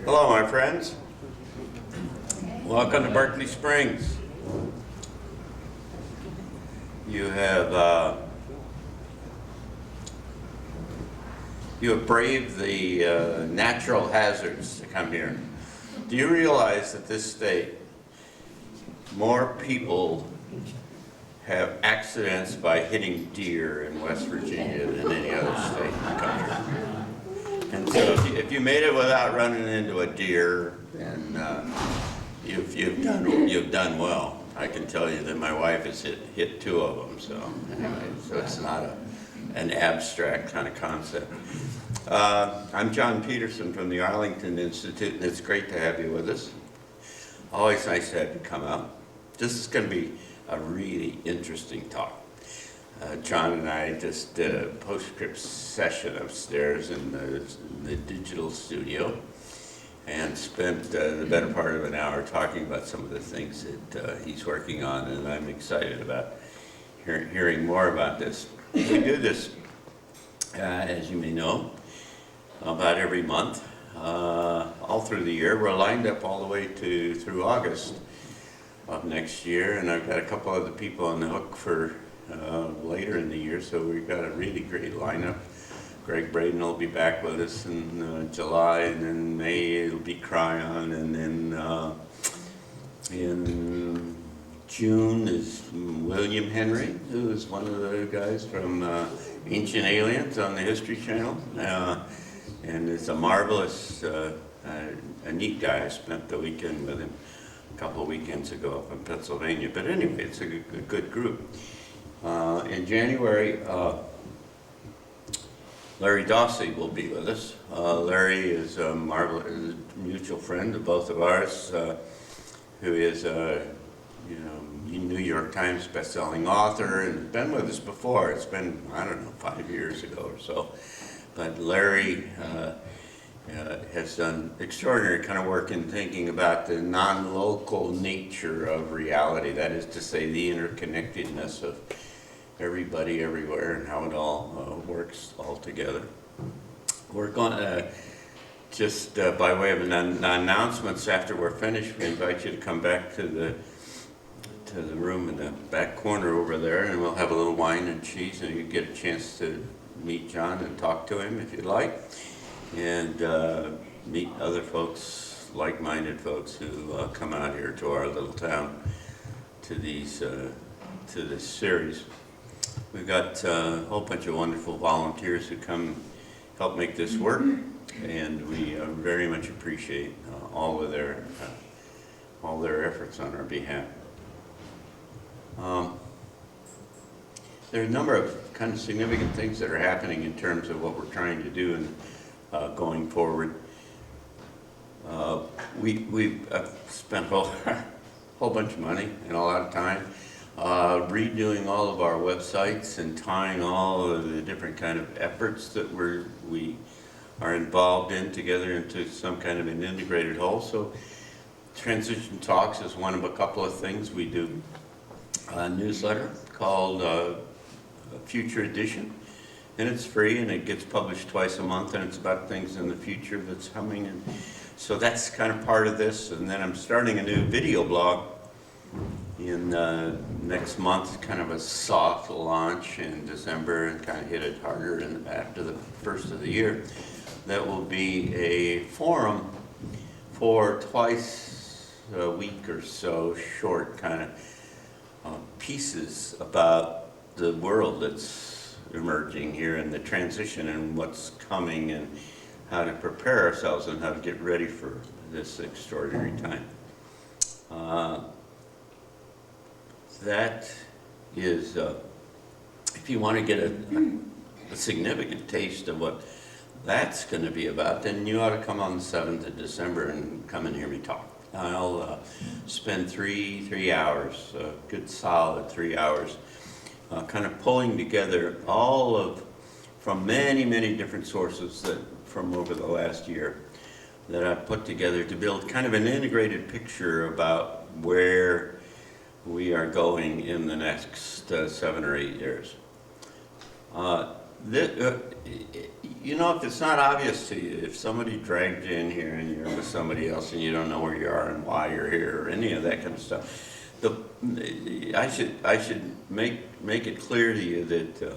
Hello, my friends. Welcome to Berkeley Springs. You have braved the natural hazards to come here. Do you realize that this state, more people have accidents by hitting deer in West Virginia than any other state in the country? And so if you made it without running into a deer, then you've done well. I can tell you that my wife has hit 2 of them. So anyway, so it's not an abstract kind of concept. I'm John Peterson from the Arlington Institute, and it's great to have you with us. Always nice to have you come out. This is going to be a really interesting talk. John and I just did a postscript session upstairs in the digital studio and spent the better part of an hour talking about some of the things that he's working on, and I'm excited about hearing more about this. We do this, as you may know, about every month, all through the year. We're lined up all the way through August of next year, and I've got a couple other people on the hook for later in the year, so we've got a really great lineup. Greg Braden will be back with us in July, and then May it'll be Cryon, and then in June is William Henry, who is one of the guys from Ancient Aliens on the History Channel, and it's a marvelous, a neat guy. I spent the weekend with him a couple of weekends ago up in Pennsylvania, but anyway, it's a good group. In January, Larry Dawsey will be with us. Larry is a marvelous mutual friend of both of ours, who is a New York Times best-selling author and has been with us before. It's been, I don't know, 5 years ago or so. But Larry has done extraordinary kind of work in thinking about the non-local nature of reality. That is to say, the interconnectedness of everybody everywhere and how it all works all together. We're going to just by way of announcements, after we're finished, we invite you to come back to the room in the back corner over there, and we'll have a little wine and cheese, and you get a chance to meet John and talk to him if you'd like, and meet other folks, like-minded folks who come out here to our little town to this series. We've got a whole bunch of wonderful volunteers who come help make this work, and we very much appreciate all their efforts on our behalf. There are a number of kind of significant things that are happening in terms of what we're trying to do and going forward. We've spent a whole bunch of money and a lot of time redoing all of our websites and tying all of the different kind of efforts that we are involved in together into some kind of an integrated whole. So Transition Talks is one of a couple of things we do. A newsletter called Future Edition, and it's free and it gets published twice a month, and it's about things in the future that's coming, and so that's kind of part of this. And then I'm starting a new video blog in next month, kind of a soft launch in December, and kind of hit it harder after the first of the year. That will be a forum for twice a week or so, short kind of pieces about the world that's emerging here and the transition and what's coming and how to prepare ourselves and how to get ready for this extraordinary time. That is, if you want to get a significant taste of what that's going to be about, then you ought to come on the 7th of December and come and hear me talk. I'll spend three hours, a good solid 3 hours, kind of pulling together from many different sources from over the last year that I've put together to build kind of an integrated picture about where we are going in the next 7 or 8 years. you know, if it's not obvious to you, if somebody dragged you in here and you're with somebody else and you don't know where you are and why you're here or any of that kind of stuff, I should make it clear to you that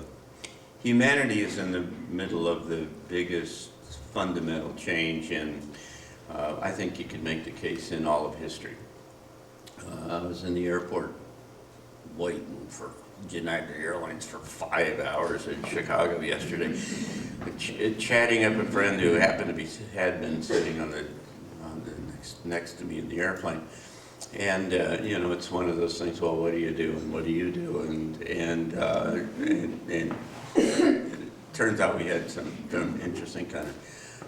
humanity is in the middle of the biggest fundamental change in, I think you could make the case, in all of history. I was in the airport waiting for United Airlines for 5 hours in Chicago yesterday, chatting up a friend who happened to had been sitting on the next to me in the airplane. And you know, it's one of those things. Well, what do you do, and what do you do, and it turns out we had some interesting kind of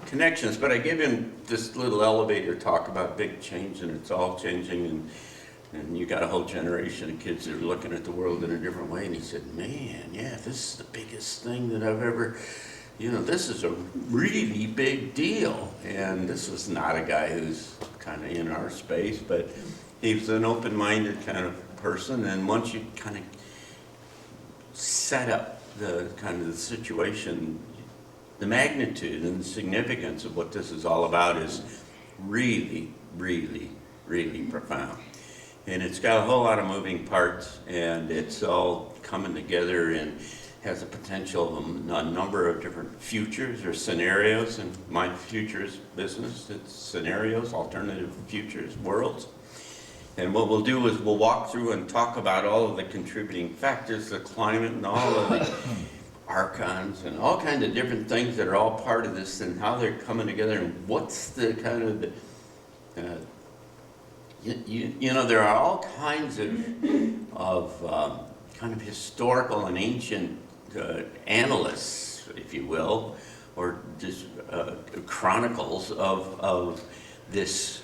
connections. But I gave him this little elevator talk about big change, and it's all changing, and you got a whole generation of kids that are looking at the world in a different way. And he said, man, yeah, this is the biggest thing that I've ever, you know, this is a really big deal. And this was not a guy who's kind of in our space, but he was an open-minded kind of person. And once you kind of set up the kind of the situation, the magnitude and the significance of what this is all about is really, really, really profound. And it's got a whole lot of moving parts, and it's all coming together and has the potential of a number of different futures or scenarios. In my futures business, it's scenarios, alternative futures, worlds. And what we'll do is we'll walk through and talk about all of the contributing factors, the climate, and all of the archons, and all kinds of different things that are all part of this, and how they're coming together, and what's the kind of you know, there are all kinds of kind of historical and ancient analysts, if you will, or just chronicles of this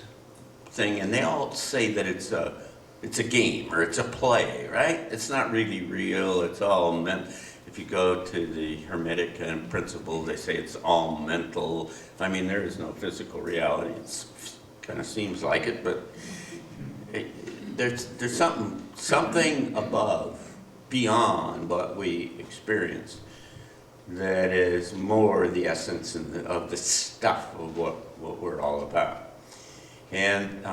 thing, and they all say that it's a game or it's a play, right? It's not really real. It's all meant. If you go to the Hermetic kind of principle, they say it's all mental. I mean, there is no physical reality. It kind of seems like it, but there's something above, beyond what we experience, that is more the essence of the stuff of what we're all about. And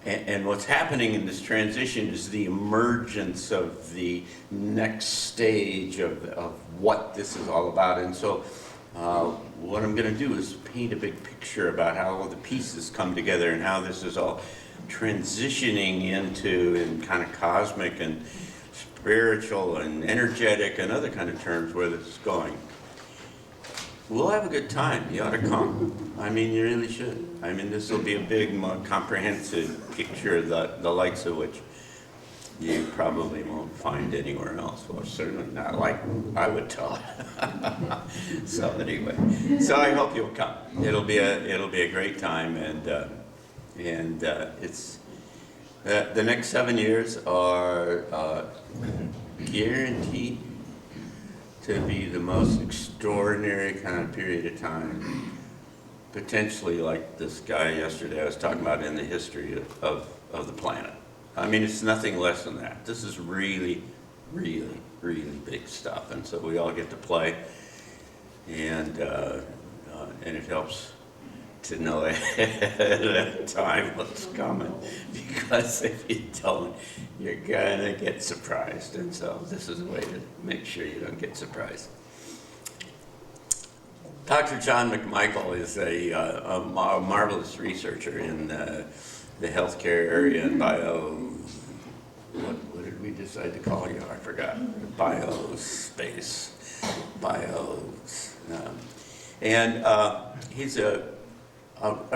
and what's happening in this transition is the emergence of the next stage of what this is all about. And so what I'm going to do is paint a big picture about how all the pieces come together and how this is all transitioning into, in kind of cosmic and spiritual and energetic and other kind of terms, where this is going. We'll have a good time. You ought to come. I mean, you really should. I mean, this will be a big, more comprehensive picture, the likes of which you probably won't find anywhere else, or certainly not like I would tell. So anyway, so I hope you'll come. It'll be a great time, and it's the next 7 years are guaranteed to be the most extraordinary kind of period of time, potentially like this guy yesterday I was talking about, in the history of the planet. I mean, it's nothing less than that. This is really, really, really big stuff, and so we all get to play, and it helps to know ahead of time what's coming, because if you don't, you're gonna get surprised, and so this is a way to make sure you don't get surprised. Dr. John McMichael is a marvelous researcher in the healthcare area and what did we decide to call you? I forgot. Biospace. He's a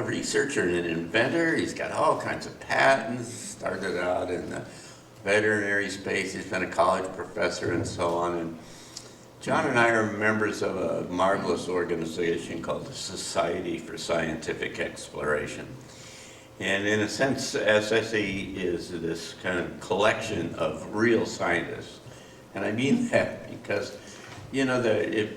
researcher and an inventor. He's got all kinds of patents. Started out in the veterinary space. He's been a college professor and so on. And John and I are members of a marvelous organization called the Society for Scientific Exploration. And in a sense, SSE is this kind of collection of real scientists. And I mean that because, you know, if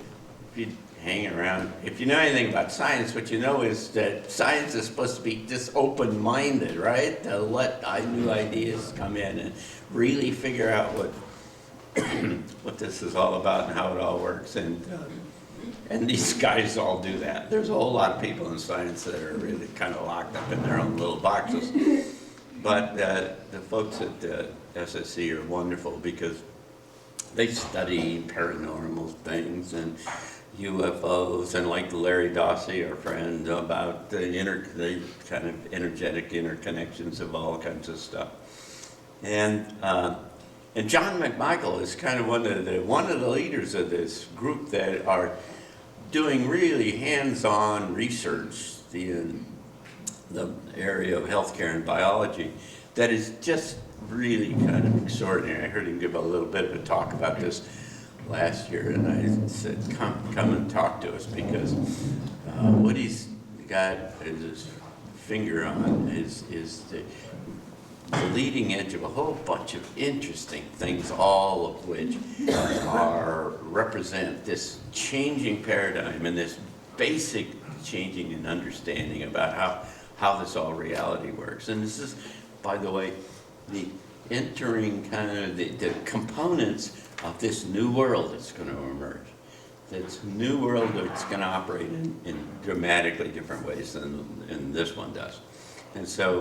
you hang around, if you know anything about science, what you know is that science is supposed to be just open-minded, right? To let new ideas come in and really figure out what this is all about and how it all works. And these guys all do that. There's a whole lot of people in science that are really kind of locked up in their own little boxes. But the folks at SSC are wonderful because they study paranormal things and UFOs, and like Larry Dawsey, our friend, about the kind of energetic interconnections of all kinds of stuff. And John McMichael is kind of one of the leaders of this group that are doing really hands-on research in the area of healthcare and biology that is just really kind of extraordinary. I heard him give a little bit of a talk about this last year, and I said, come and talk to us, because what he's got his finger on is the leading edge of a whole bunch of interesting things, all of which represent this changing paradigm and this basic changing in understanding about how this all reality works. And this is, by the way, the entering kind of the components of this new world that's going to emerge. This new world that's going to operate in dramatically different ways than this one does. And so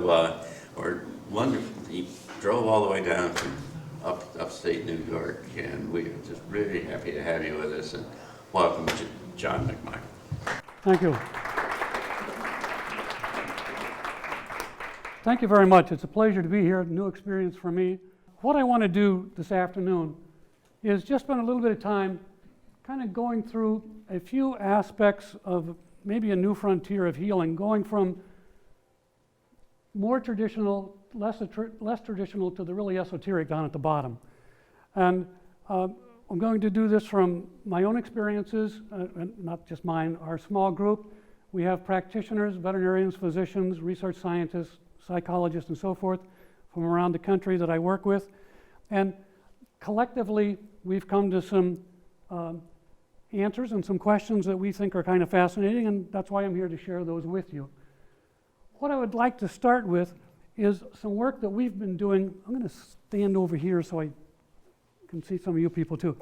we're wonderful. He drove all the way down from upstate New York, and we're just really happy to have you with us. And welcome to John McMichael. Thank you. Thank you very much. It's a pleasure to be here, new experience for me. What I want to do this afternoon is just spend a little bit of time kind of going through a few aspects of maybe a new frontier of healing, going from more traditional, less traditional to the really esoteric down at the bottom. And I'm going to do this from my own experiences, not just mine, our small group. We have practitioners, veterinarians, physicians, research scientists, psychologists, and so forth from around the country that I work with. And collectively, we've come to some answers and some questions that we think are kind of fascinating, and that's why I'm here to share those with you. What I would like to start with is some work that we've been doing. I'm going to stand over here so I can see some of you people too,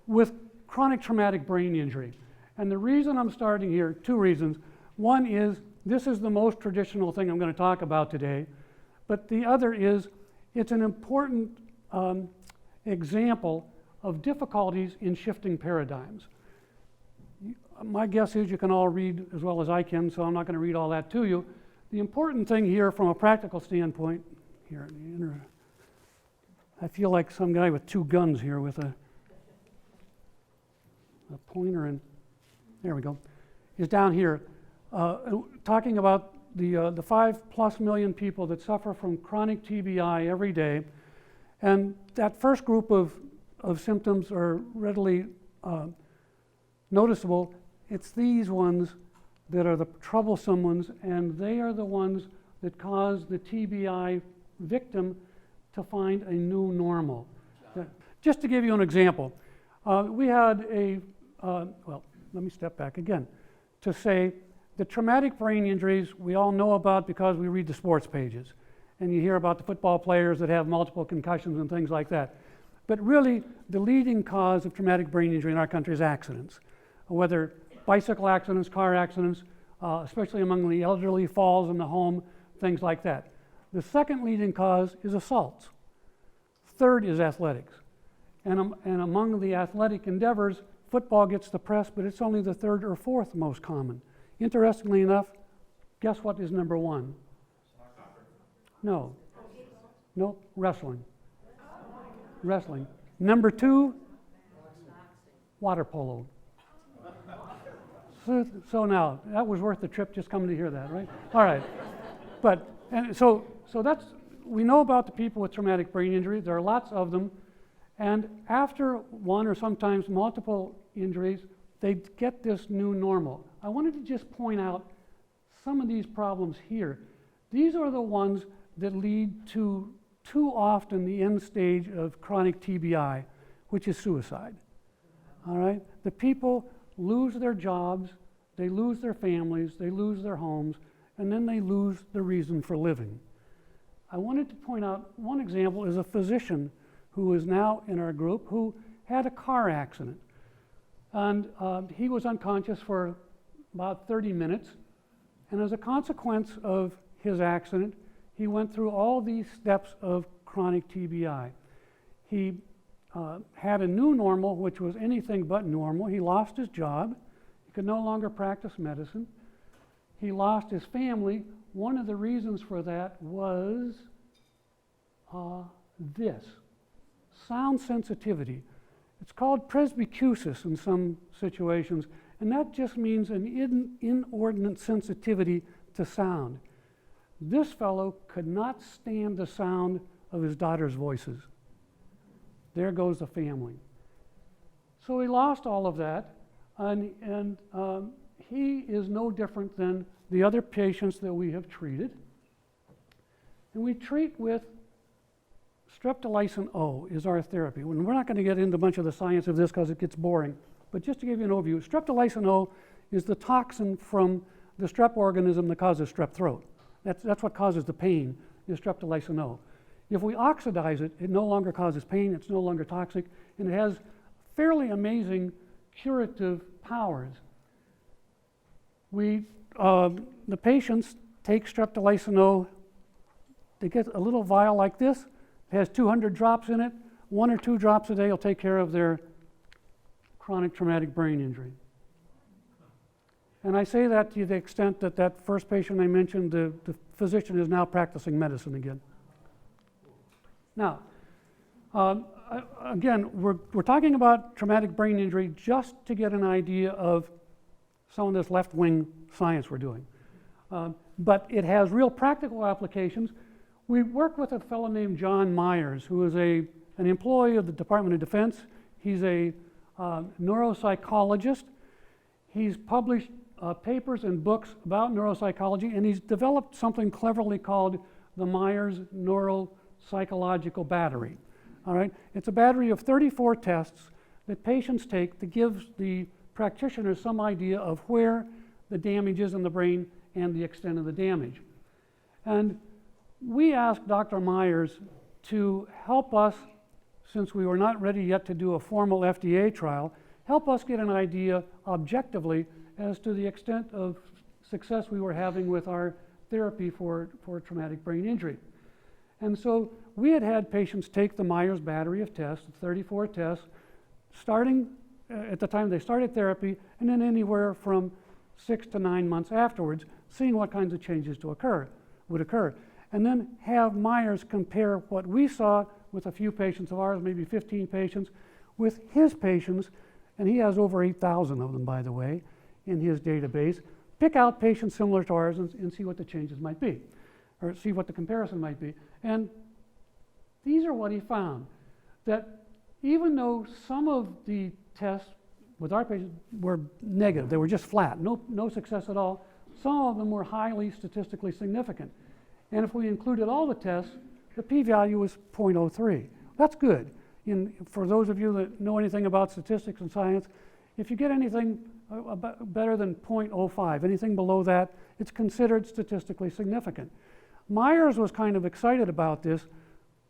with chronic traumatic brain injury. And the reason I'm starting here, two reasons. One is this is the most traditional thing I'm going to talk about today, but the other is it's an important example of difficulties in shifting paradigms. My guess is you can all read as well as I can, so I'm not going to read all that to you. The important thing here from a practical standpoint, here, I feel like some guy with two guns here with a pointer, and there we go, is down here, talking about the 5+ million people that suffer from chronic TBI every day. And that first group of symptoms are readily noticeable. It's these ones that are the troublesome ones, and they are the ones that cause the TBI victim to find a new normal. Just to give you an example, we had well, let me step back again to say the traumatic brain injuries we all know about because we read the sports pages, and you hear about the football players that have multiple concussions and things like that. But really, the leading cause of traumatic brain injury in our country is accidents, whether bicycle accidents, car accidents, especially among the elderly, falls in the home, things like that. The second leading cause is assaults. Third is athletics. And among the athletic endeavors, football gets the press, but it's only the third or fourth most common. Interestingly enough, guess what is number one? No. No, wrestling. Wrestling. Number two, water polo. So now, that was worth the trip just coming to hear that, right? All right. But, and so that's, we know about the people with traumatic brain injury. There are lots of them. And after one or sometimes multiple injuries, they get this new normal. I wanted to just point out some of these problems here. These are the ones that lead to too often the end stage of chronic TBI, which is suicide. All right? The people lose their jobs, they lose their families, they lose their homes, and then they lose the reason for living. I wanted to point out one example is a physician who is now in our group, who had a car accident. And he was unconscious for about 30 minutes. And as a consequence of his accident, he went through all these steps of chronic TBI. He had a new normal, which was anything but normal. He lost his job. He could no longer practice medicine. He lost his family. One of the reasons for that was this, sound sensitivity. It's called presbycusis in some situations, and that just means an inordinate sensitivity to sound. This fellow could not stand the sound of his daughter's voices. There goes the family. So he lost all of that, and he is no different than the other patients that we have treated. And we treat with streptolysin O is our therapy. And we're not going to get into a bunch of the science of this because it gets boring, but just to give you an overview, streptolysin O is the toxin from the strep organism that causes strep throat. That's what causes the pain, is streptolysin O. If we oxidize it, it no longer causes pain, it's no longer toxic, and it has fairly amazing curative powers. The patients take streptolysin O, they get a little vial like this, it has 200 drops in it, 1 or 2 drops a day will take care of their chronic traumatic brain injury. And I say that to the extent that that first patient I mentioned, the physician is now practicing medicine again. Now, again, we're talking about traumatic brain injury just to get an idea of some of this left-wing science we're doing. But it has real practical applications. We work with a fellow named John Myers, who is an employee of the Department of Defense. He's a neuropsychologist. He's published papers and books about neuropsychology, and he's developed something cleverly called the Myers Neuropsychological Battery. All right? It's a battery of 34 tests that patients take that gives the practitioner some idea of where the damage is in the brain and the extent of the damage. And we asked Dr. Myers to help us, since we were not ready yet to do a formal FDA trial, help us get an idea objectively as to the extent of success we were having with our therapy for traumatic brain injury. And so we had patients take the Myers battery of tests, 34 tests, starting at the time they started therapy, and then anywhere from 6 to 9 months afterwards, seeing what kinds of changes would occur. And then have Myers compare what we saw with a few patients of ours, maybe 15 patients, with his patients, and he has over 8,000 of them, by the way, in his database. Pick out patients similar to ours and see what the changes might be, or see what the comparison might be. And these are what he found, that even though some of the tests with our patients were negative, they were just flat, no success at all, some of them were highly statistically significant. And if we included all the tests, the p-value was 0.03. That's good. For those of you that know anything about statistics and science, if you get anything better than 0.05, anything below that, it's considered statistically significant. Myers was kind of excited about this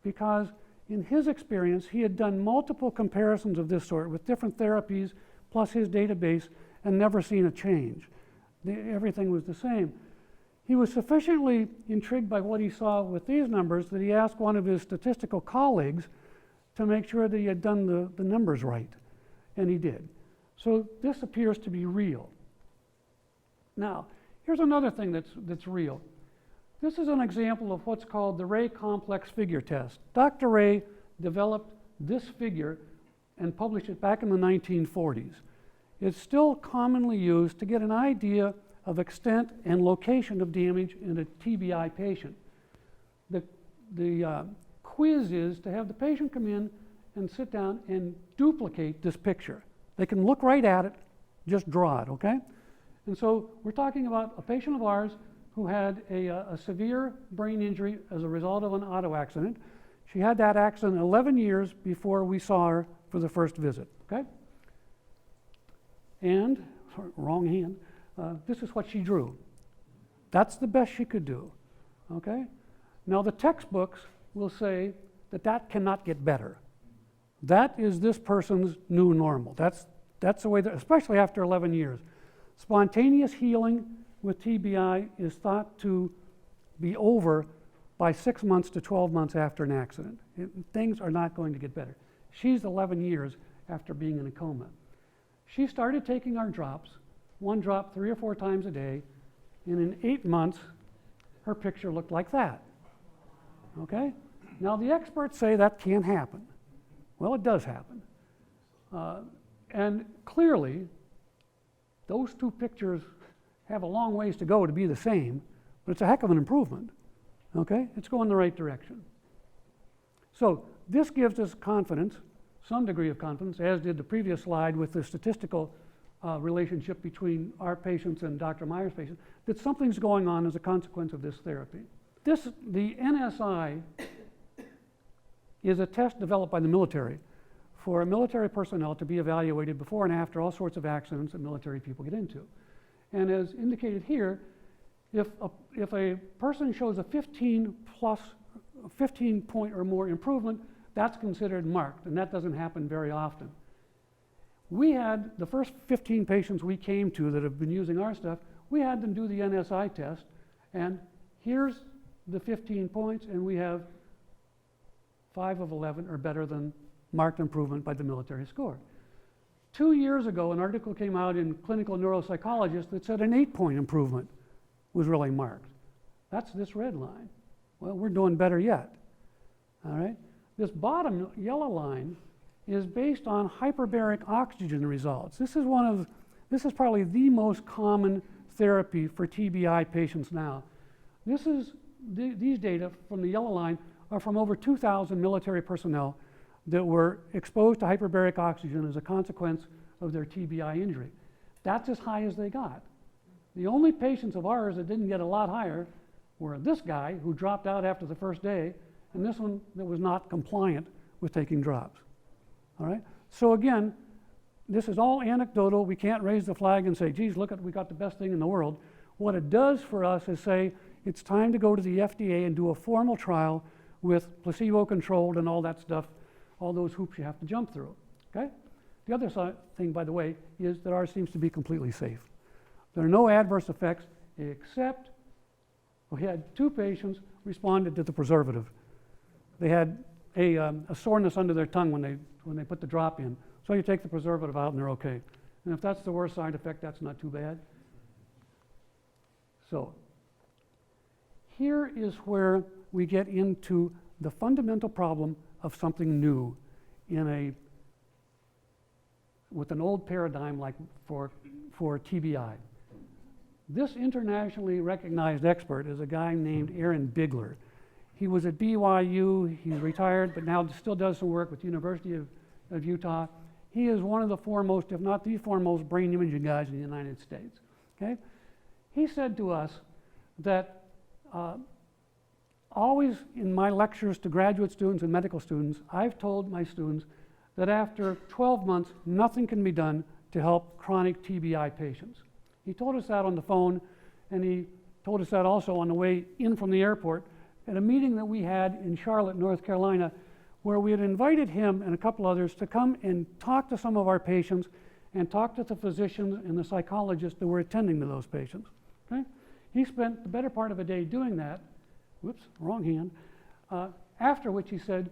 because in his experience, he had done multiple comparisons of this sort with different therapies plus his database and never seen a change. Everything was the same. He was sufficiently intrigued by what he saw with these numbers that he asked one of his statistical colleagues to make sure that he had done the numbers right, and he did. So this appears to be real. Now, here's another thing that's real. This is an example of what's called the Ray complex figure test. Dr. Ray developed this figure and published it back in the 1940s. It's still commonly used to get an idea of extent and location of damage in a TBI patient. The quiz is to have the patient come in and sit down and duplicate this picture. They can look right at it, just draw it, okay? And so we're talking about a patient of ours who had a severe brain injury as a result of an auto accident. She had that accident 11 years before we saw her for the first visit, okay? And, wrong hand, this is what she drew. That's the best she could do, okay? Now the textbooks will say that that cannot get better. That is this person's new normal. That's the way that, especially after 11 years. Spontaneous healing with TBI is thought to be over by 6 months to 12 months after an accident. Things are not going to get better. She's 11 years after being in a coma. She started taking our drops, one drop 3 or 4 times a day, and in 8 months, her picture looked like that. Okay? Now the experts say that can't happen. Well, it does happen. And clearly, those 2 pictures have a long ways to go to be the same, but it's a heck of an improvement. Okay? It's going the right direction. So this gives us confidence, some degree of confidence, as did the previous slide with the statistical relationship between our patients and Dr. Meyer's patients, that something's going on as a consequence of this therapy. The NSI is a test developed by the military for military personnel to be evaluated before and after all sorts of accidents that military people get into. And as indicated here, if a person shows a 15 point or more improvement, that's considered marked, and that doesn't happen very often. We had the first 15 patients we came to that have been using our stuff, we had them do the NSI test, and here's the 15 points, and we have 5 of 11 are better than marked improvement by the military score. 2 years ago, an article came out in Clinical Neuropsychologist that said an 8-point improvement was really marked. That's this red line. Well, we're doing better yet. All right? This bottom yellow line is based on hyperbaric oxygen results. This is probably the most common therapy for TBI patients now. These data from the yellow line are from over 2,000 military personnel that were exposed to hyperbaric oxygen as a consequence of their TBI injury. That's as high as they got. The only patients of ours that didn't get a lot higher were this guy who dropped out after the first day, and this one that was not compliant with taking drops. All right? So again, this is all anecdotal. We can't raise the flag and say, geez, look, we got the best thing in the world. What it does for us is say, it's time to go to the FDA and do a formal trial with placebo-controlled and all that stuff, all those hoops you have to jump through. Okay? The other thing, by the way, is that ours seems to be completely safe. There are no adverse effects except we had 2 patients responded to the preservative. They had a soreness under their tongue when they put the drop in. So you take the preservative out and they're okay. And if that's the worst side effect, that's not too bad. So here is where we get into the fundamental problem of something new with an old paradigm like for TBI. This internationally recognized expert is a guy named Aaron Bigler. He was at BYU, he's retired, but now still does some work with the University of Utah. He is one of the foremost, if not the foremost, brain imaging guys in the United States. Okay? He said to us that always in my lectures to graduate students and medical students, I've told my students that after 12 months, nothing can be done to help chronic TBI patients. He told us that on the phone, and he told us that also on the way in from the airport at a meeting that we had in Charlotte, North Carolina, where we had invited him and a couple others to come and talk to some of our patients and talk to the physicians and the psychologists that were attending to those patients. Okay? He spent the better part of a day doing that. Whoops, wrong hand. After which he said,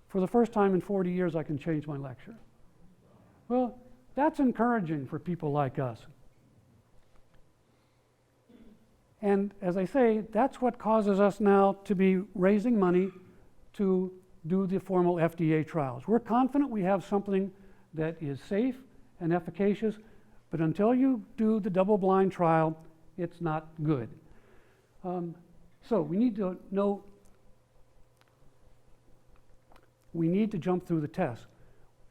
for the first time in 40 years, I can change my lecture. Well, that's encouraging for people like us. And as I say, that's what causes us now to be raising money to do the formal FDA trials. We're confident we have something that is safe and efficacious, but until you do the double-blind trial, it's not good. So we need to know, we need to jump through the test.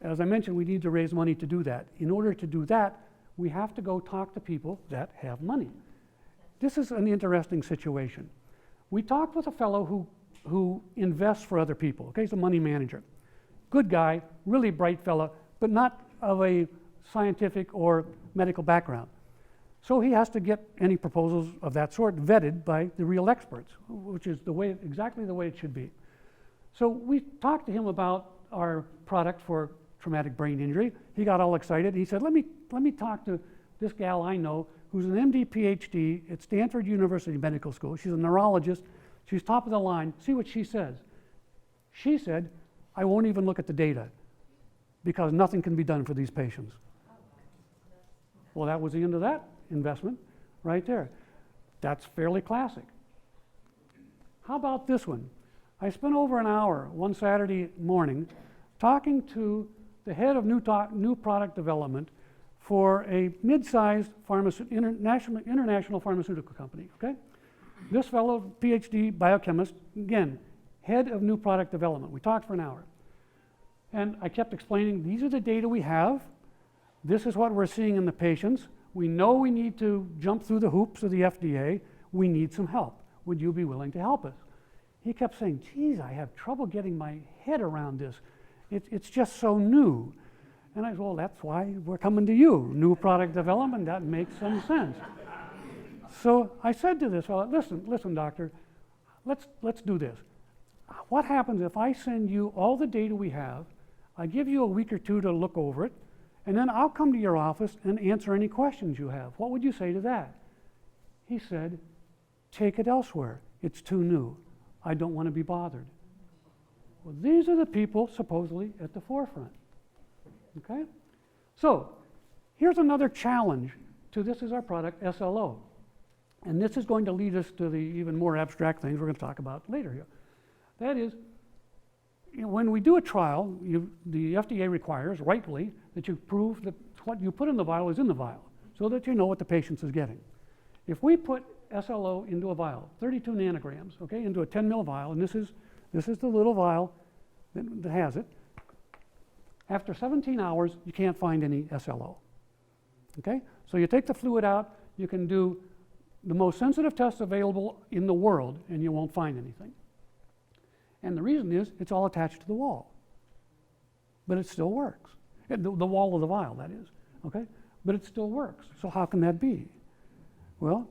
As I mentioned, we need to raise money to do that. In order to do that, we have to go talk to people that have money. This is an interesting situation. We talked with a fellow who invests for other people. Okay, he's a money manager. Good guy, really bright fellow, but not of a scientific or medical background. So he has to get any proposals of that sort vetted by the real experts, which is exactly the way it should be. So we talked to him about our product for traumatic brain injury. He got all excited. He said, let me talk to this gal I know who's an MD PhD at Stanford University Medical School. She's a neurologist. She's top of the line. See what she says. She said, I won't even look at the data because nothing can be done for these patients. Well, that was the end of that investment right there. That's fairly classic. How about this one? I spent over an hour one Saturday morning talking to the head of new product development for a mid-sized international pharmaceutical company, okay? This fellow, PhD biochemist, again, head of new product development. We talked for an hour. And I kept explaining, these are the data we have. This is what we're seeing in the patients. We know we need to jump through the hoops of the FDA. We need some help. Would you be willing to help us? He kept saying, geez, I have trouble getting my head around this. It's just so new. And I said, well, that's why we're coming to you. New product development, that makes some sense. So I said to this fellow, listen, doctor, let's do this. What happens if I send you all the data we have, I give you a week or two to look over it, and then I'll come to your office and answer any questions you have? What would you say to that? He said, take it elsewhere. It's too new. I don't want to be bothered. Well, these are the people supposedly at the forefront. Okay? So here's another challenge to this is our product, SLO. And this is going to lead us to the even more abstract things we're going to talk about later here. That is, when we do a trial, the FDA requires, rightly, that you prove that what you put in the vial is in the vial, so that you know what the patient is getting. If we put SLO into a vial, 32 nanograms, okay, into a 10 ml vial, and this is the little vial that has it. After 17 hours, you can't find any SLO. Okay? So you take the fluid out, you can do the most sensitive tests available in the world, and you won't find anything. And the reason is it's all attached to the wall. But it still works. The wall of the vial, that is. Okay? But it still works. So how can that be? Well,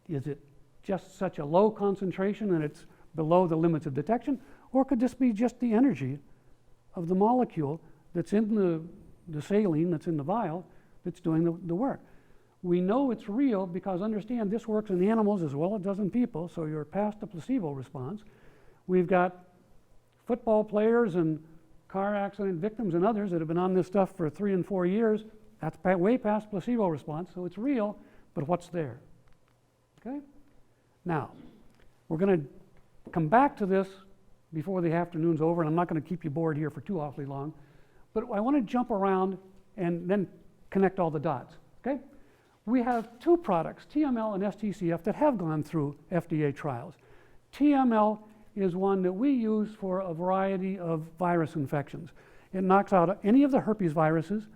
is it just such a low concentration and it's below the limits of detection? Or could this be just the energy of the molecule that's in the saline that's in the vial that's doing the work? We know it's real because, understand, this works in animals as well as it does in people, so you're past the placebo response. We've got football players and car accident victims and others that have been on this stuff for 3 and 4 years. That's way past placebo response, so it's real, but what's there? Okay? Now, we're going to come back to this before the afternoon's over, and I'm not going to keep you bored here for too awfully long, but I want to jump around and then connect all the dots. Okay? We have 2 products, TML and STCF, that have gone through FDA trials. TML is one that we use for a variety of virus infections. It knocks out any of the herpes viruses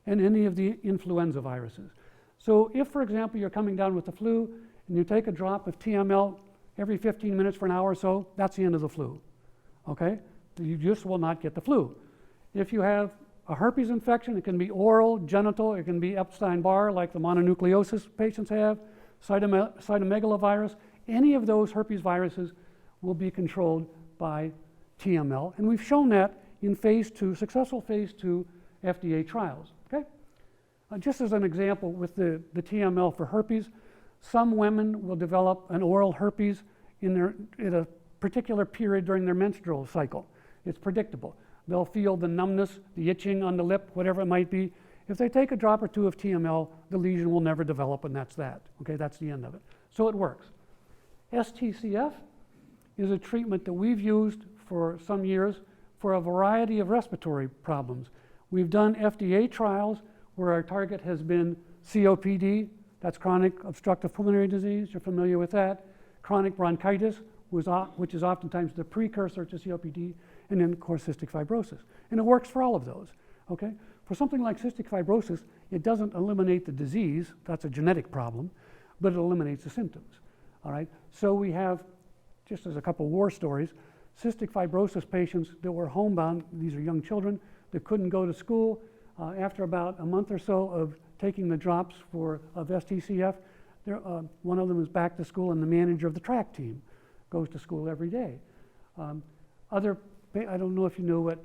and any of the influenza viruses. So if, for example, you're coming down with the flu and you take a drop of TML every 15 minutes for an hour or so, that's the end of the flu. Okay? You just will not get the flu. If you have a herpes infection, it can be oral, genital, it can be Epstein-Barr like the mononucleosis patients have, cytomegalovirus, any of those herpes viruses will be controlled by TML. And we've shown that in successful phase 2 FDA trials. Okay? Just as an example with the TML for herpes, some women will develop an oral herpes in a particular period during their menstrual cycle. It's predictable. They'll feel the numbness, the itching on the lip, whatever it might be. If they take a drop or 2 of TML, the lesion will never develop, and that's that. Okay, that's the end of it. So it works. STCF is a treatment that we've used for some years for a variety of respiratory problems. We've done FDA trials where our target has been COPD, that's chronic obstructive pulmonary disease, you're familiar with that, chronic bronchitis, which is oftentimes the precursor to COPD, and then, of course, cystic fibrosis. And it works for all of those, okay? For something like cystic fibrosis, it doesn't eliminate the disease, that's a genetic problem, but it eliminates the symptoms, all right? So we have, just as a couple war stories, cystic fibrosis patients that were homebound, these are young children that couldn't go to school. After about a month or so of taking the drops of STCF, one of them is back to school, and the manager of the track team goes to school every day. Other I don't know if you know what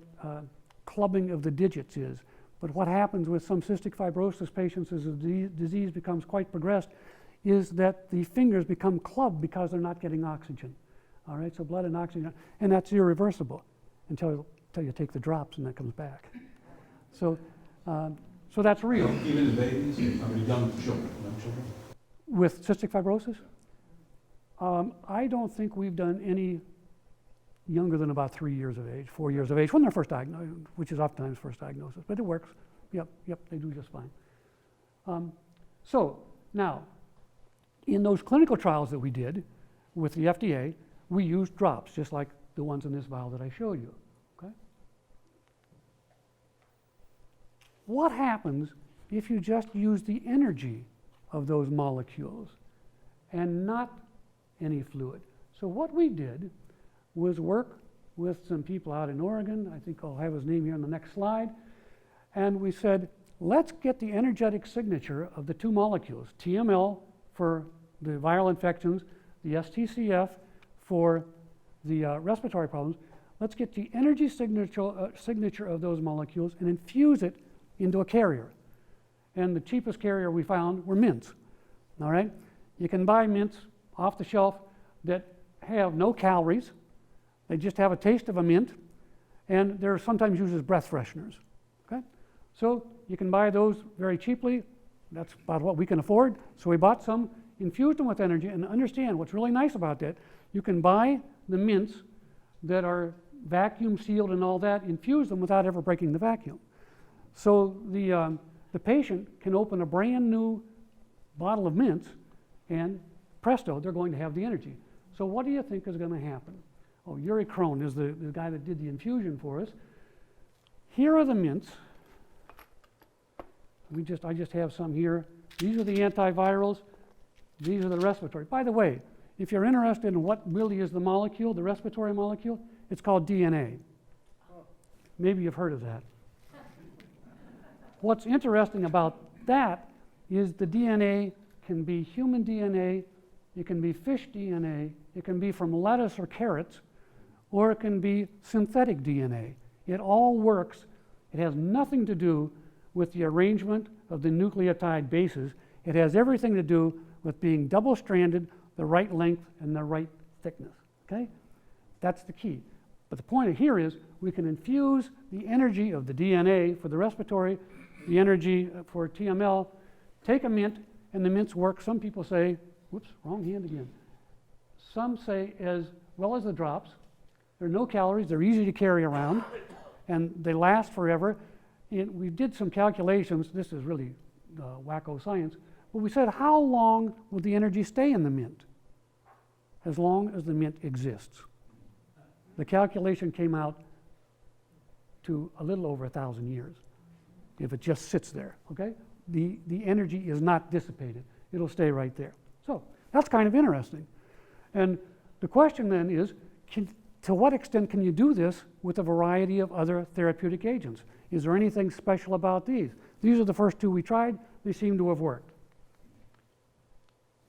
clubbing of the digits is, but what happens with some cystic fibrosis patients as the disease becomes quite progressed is that the fingers become clubbed because they're not getting oxygen. All right, so blood and oxygen, and that's irreversible until you take the drops and that comes back. So that's real. Even in babies, young children. With cystic fibrosis? I don't think we've done any younger than about 3 years of age, 4 years of age, when they're first diagnosed, which is oftentimes first diagnosis, but it works. Yep, they do just fine. So now, in those clinical trials that we did with the FDA, we used drops, just like the ones in this vial that I showed you. Okay? What happens if you just use the energy of those molecules and not any fluid? So what we did was work with some people out in Oregon. I think I'll have his name here on the next slide. And we said, let's get the energetic signature of the two molecules, TML for the viral infections, the STCF for the respiratory problems. Let's get the energy signature of those molecules and infuse it into a carrier. And the cheapest carrier we found were mints. All right? You can buy mints off the shelf that have no calories. They just have a taste of a mint, and they're sometimes used as breath fresheners. Okay? So you can buy those very cheaply. That's about what we can afford. So we bought some, infused them with energy, and understand what's really nice about that. You can buy the mints that are vacuum sealed and all that, infuse them without ever breaking the vacuum. So the patient can open a brand new bottle of mints, and presto, they're going to have the energy. So what do you think is going to happen? Oh, Yuri Krohn is the guy that did the infusion for us. Here are the mints. I just have some here. These are the antivirals. These are the respiratory. By the way, if you're interested in what really is the molecule, the respiratory molecule, it's called DNA. Maybe you've heard of that. What's interesting about that is the DNA can be human DNA, it can be fish DNA, it can be from lettuce or carrots, or it can be synthetic DNA. It all works. It has nothing to do with the arrangement of the nucleotide bases. It has everything to do with being double-stranded, the right length and the right thickness. Okay? That's the key. But the point here is we can infuse the energy of the DNA for the respiratory, the energy for TML, take a mint, and the mints work. Some people say, whoops, wrong hand again. Some say as well as the drops. There are no calories, they're easy to carry around, and they last forever. And we did some calculations, this is really wacko science, but we said how long will the energy stay in the mint? As long as the mint exists. The calculation came out to a little over 1,000 years if it just sits there, okay? The energy is not dissipated. It'll stay right there. So that's kind of interesting. And the question then is, to what extent can you do this with a variety of other therapeutic agents? Is there anything special about these? These are the first two we tried. They seem to have worked.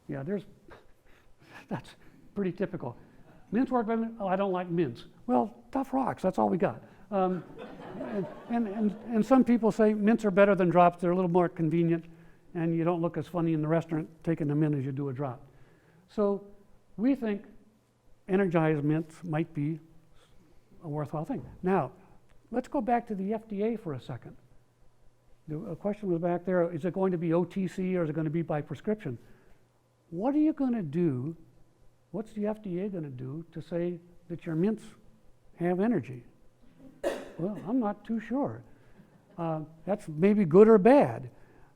Yeah, that's pretty typical. Mints work better? Oh, I don't like mints. Well, tough rocks, that's all we got. And some people say mints are better than drops. They're a little more convenient, and you don't look as funny in the restaurant taking a mint as you do a drop. So we think energized mints might be a worthwhile thing. Now, let's go back to the FDA for a second. The question was back there, is it going to be OTC or is it going to be by prescription? What are you going to do, what's the FDA going to do to say that your mints have energy? Well, I'm not too sure. That's maybe good or bad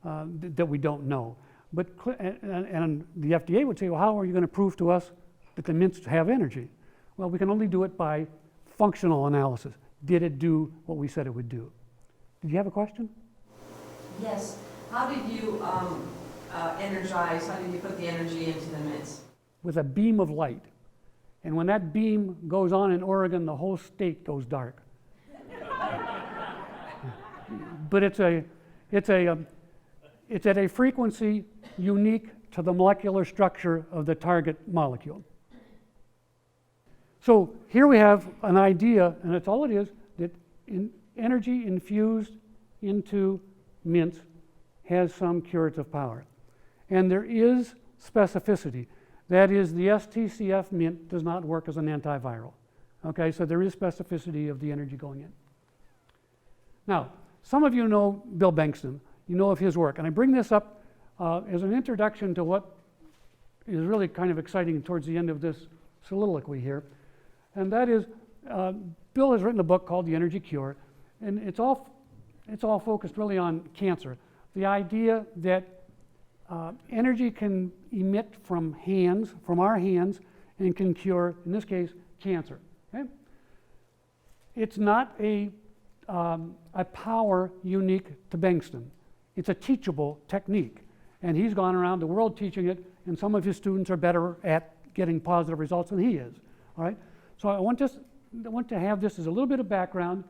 that we don't know. But and the FDA would say, well, how are you going to prove to us that the mints have energy? Well, we can only do it by functional analysis. Did it do what we said it would do? Did you have a question? Yes. How did you energize, how did you put the energy into the mints? With a beam of light. And when that beam goes on in Oregon, the whole state goes dark. But it's at a frequency unique to the molecular structure of the target molecule. So here we have an idea, and that's all it is, that energy infused into mints has some curative power. And there is specificity. That is, the STCF mint does not work as an antiviral. Okay, so there is specificity of the energy going in. Now, some of you know Bill Bankston. You know of his work. And I bring this up as an introduction to what is really kind of exciting towards the end of this soliloquy here. And that is, Bill has written a book called The Energy Cure, and it's all focused really on cancer. The idea that energy can emit from our hands, and can cure, in this case, cancer. Okay? It's not a power unique to Bankston. It's a teachable technique, and he's gone around the world teaching it, and some of his students are better at getting positive results than he is. All right? So I want to have this as a little bit of background,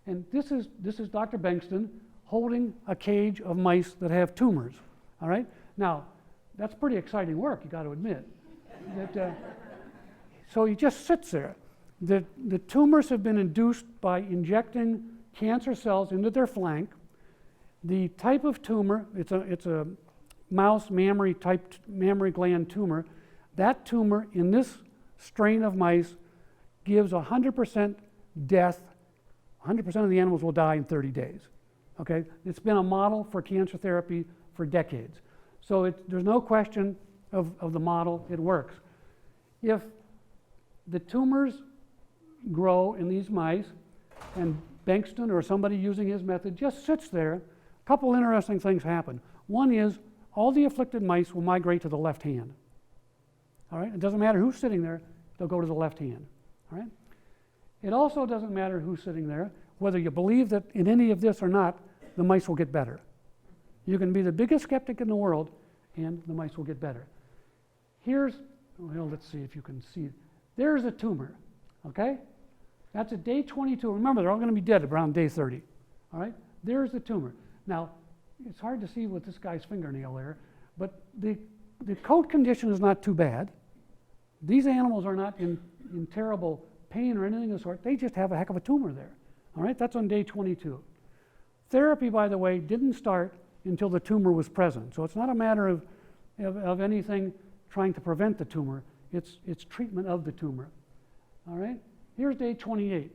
and this is Dr. Bankston holding a cage of mice that have tumors. All right? Now, that's pretty exciting work, you got to admit. So he just sits there. The tumors have been induced by injecting cancer cells into their flank. The type of tumor, it's a mouse mammary gland tumor. That tumor in this strain of mice gives 100% death. 100% of the animals will die in 30 days. Okay? It's been a model for cancer therapy for decades. So there's no question of the model, it works. If the tumors grow in these mice, and Bankston or somebody using his method just sits there, a couple interesting things happen. One is all the afflicted mice will migrate to the left hand. All right? It doesn't matter who's sitting there, they'll go to the left hand. All right? It also doesn't matter who's sitting there, whether you believe that in any of this or not, the mice will get better. You can be the biggest skeptic in the world, and the mice will get better. Let's see if you can see. There's a tumor, okay? That's at day 22. Remember, they're all going to be dead around day 30, all right? There's the tumor. Now, it's hard to see with this guy's fingernail there, but the coat condition is not too bad. These animals are not in terrible pain or anything of the sort. They just have a heck of a tumor there, all right? That's on day 22. Therapy, by the way, didn't start until the tumor was present. So it's not a matter of anything trying to prevent the tumor. It's treatment of the tumor. All right? Here's day 28.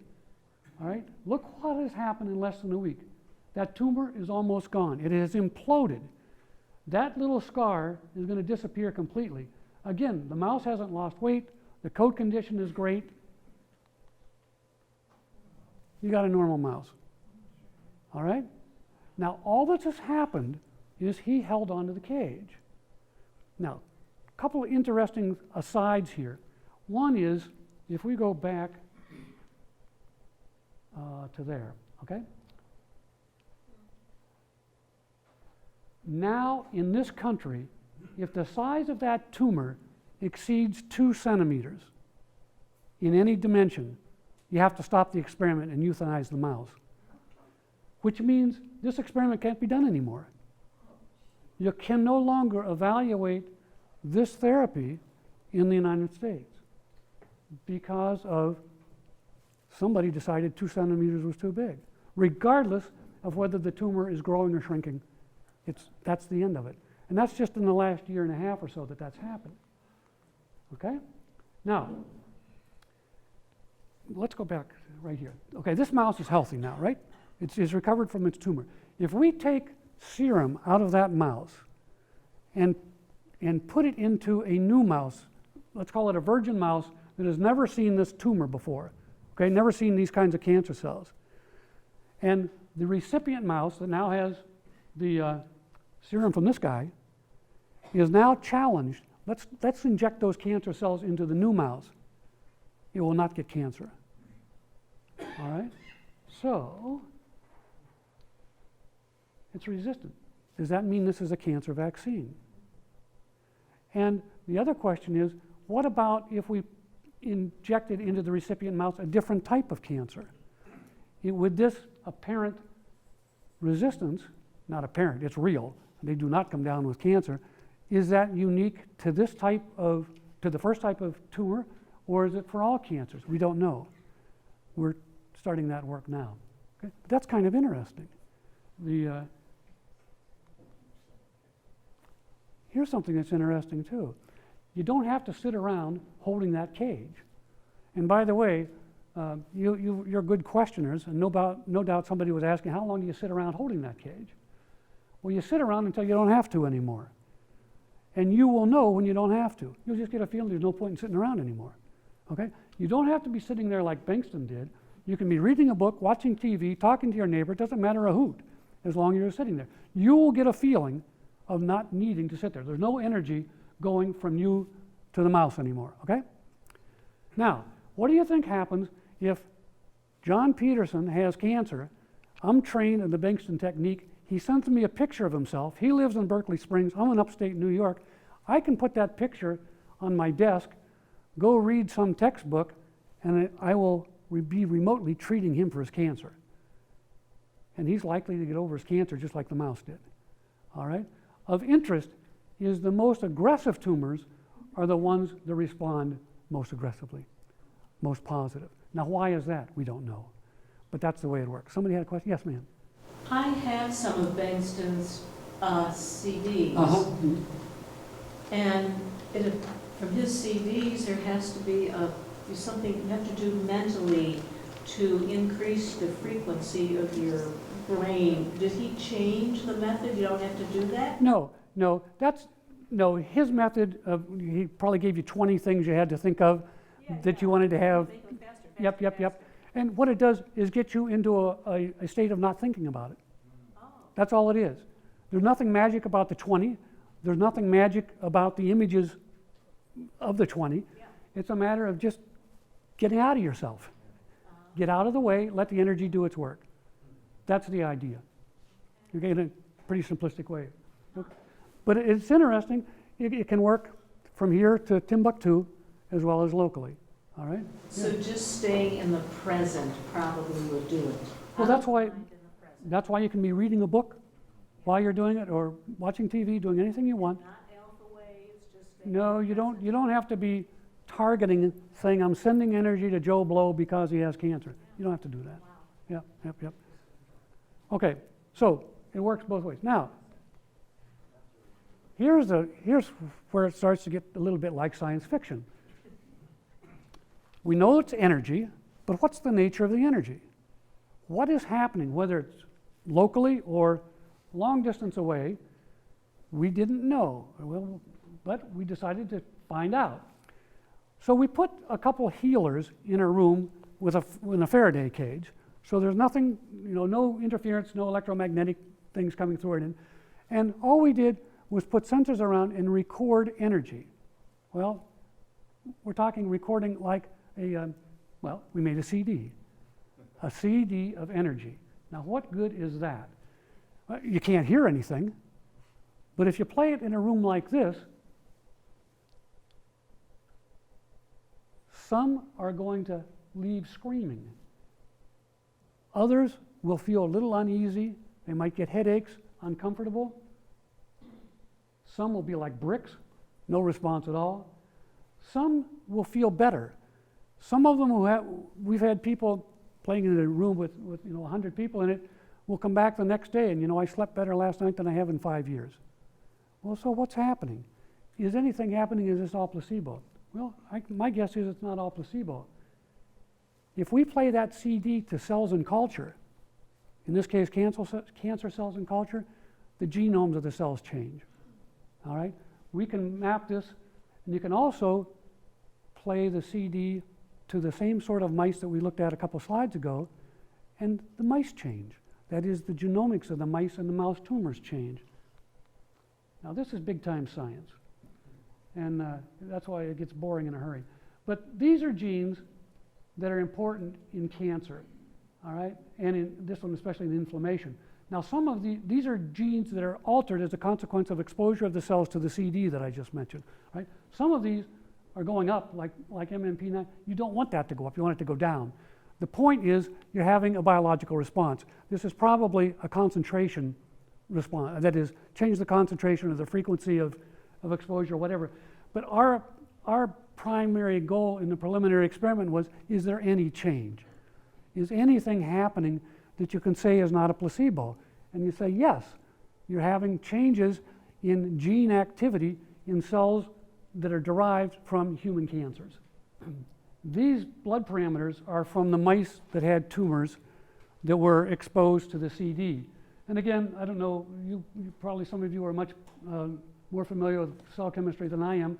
All right? Look what has happened in less than a week. That tumor is almost gone. It has imploded. That little scar is going to disappear completely. Again, the mouse hasn't lost weight. The coat condition is great. You got a normal mouse. All right? Now, all that has happened is he held onto the cage. Now, a couple of interesting asides here. One is, if we go back to there, okay? Now, in this country, if the size of that tumor exceeds 2 centimeters in any dimension, you have to stop the experiment and euthanize the mouse. Which means this experiment can't be done anymore. You can no longer evaluate this therapy in the United States because of somebody decided 2 centimeters was too big, regardless of whether the tumor is growing or shrinking. That's the end of it. And that's just in the last year and a half or so that's happened. Okay? Now, let's go back right here. Okay, this mouse is healthy now, right? It's recovered from its tumor. If we take serum out of that mouse and put it into a new mouse, let's call it a virgin mouse that has never seen this tumor before, okay, never seen these kinds of cancer cells, and the recipient mouse that now has the serum from this guy is now challenged. Let's inject those cancer cells into the new mouse. It will not get cancer. All right? So, it's resistant. Does that mean this is a cancer vaccine? And the other question is, what about if we injected into the recipient mouse a different type of cancer? Would this apparent resistance, not apparent, it's real, they do not come down with cancer, is that unique to this type of, to the first type of tumor, Or is it for all cancers? We don't know. We're starting that work now. Okay? But that's kind of interesting. Here's something that's interesting too. You don't have to sit around holding that cage. And by the way, you're good questioners, and no doubt somebody was asking, how long do you sit around holding that cage? Well, you sit around until you don't have to anymore. And you will know when you don't have to. You'll just get a feeling there's no point in sitting around anymore. Okay? You don't have to be sitting there like Bankston did. You can be reading a book, watching TV, talking to your neighbor. It doesn't matter a hoot as long as you're sitting there. You will get a feeling of not needing to sit there. There's no energy going from you to the mouse anymore. Okay? Now, what do you think happens if John Peterson has cancer? I'm trained in the Bankston technique. He sends me a picture of himself. He lives in Berkeley Springs. I'm in upstate New York. I can put that picture on my desk, go read some textbook, and I will be remotely treating him for his cancer. And he's likely to get over his cancer just like the mouse did. All right? Of interest is the most aggressive tumors are the ones that respond most aggressively, most positive. Now, why is that? We don't know. But that's the way it works. Somebody had a question? Yes, ma'am. I have some of Bankston's CDs, and from his CDs there has to be something you have to do mentally to increase the frequency of your brain. Did he change the method? You don't have to do that? No. His method he probably gave you 20 things you had to think of that you wanted to have. Make them faster, Yep. And what it does is get you into a state of not thinking about it. Oh. That's all it is. There's nothing magic about the 20. There's nothing magic about the images of the 20. Yeah. It's a matter of just getting out of yourself. Get out of the way, let the energy do its work. That's the idea. Okay, in a pretty simplistic way. Okay. But it's interesting. It can work from here to Timbuktu as well as locally. All right? So just staying in the present probably would do it. Well, Out of mind in the present. that's why you can be reading a book while you're doing it, or watching TV, doing anything you want. Not alpha waves, just staying No, in the you present. don't have to be targeting, saying, I'm sending energy to Joe Blow because he has cancer. You don't have to do that. Wow. Yep. Okay, so it works both ways. Now, here's where it starts to get a little bit like science fiction. We know it's energy, but what's the nature of the energy? What is happening, whether it's locally or long distance away? We didn't know, but we decided to find out. So we put a couple healers in a room in a Faraday cage, so there's nothing, no interference, no electromagnetic things coming through it. And all we did was put sensors around and record energy. Well, we're talking recording like we made a CD of energy. Now, what good is that? You can't hear anything, but if you play it in a room like this, some are going to leave screaming. Others will feel a little uneasy. They might get headaches, uncomfortable. Some will be like bricks, no response at all. Some will feel better. Some of them we've had people playing in a room with 100 people in it, will come back the next day and, I slept better last night than I have in 5 years. Well, so what's happening? Is anything happening? Is this all placebo? Well, my guess is it's not all placebo. If we play that CD to cells in culture, in this case cancer cells in culture, the genomes of the cells change. All right? We can map this, and you can also play the CD to the same sort of mice that we looked at a couple slides ago, and the mice change. That is, the genomics of the mice and the mouse tumors change. Now, this is big-time science, and that's why it gets boring in a hurry. But these are genes that are important in cancer, all right, and in this one especially in inflammation. Now, some of these are genes that are altered as a consequence of exposure of the cells to the CD that I just mentioned, right? Some of these are going up, like MMP9. You don't want that to go up, you want it to go down. The point is you're having a biological response. This is probably a concentration response, that is, change the concentration or the frequency of exposure or whatever. But our primary goal in the preliminary experiment was, is there any change? Is anything happening that you can say is not a placebo? And you say, yes, you're having changes in gene activity in cells that are derived from human cancers. These blood parameters are from the mice that had tumors that were exposed to the CD. And again, I don't know, probably some of you are much more familiar with cell chemistry than I am,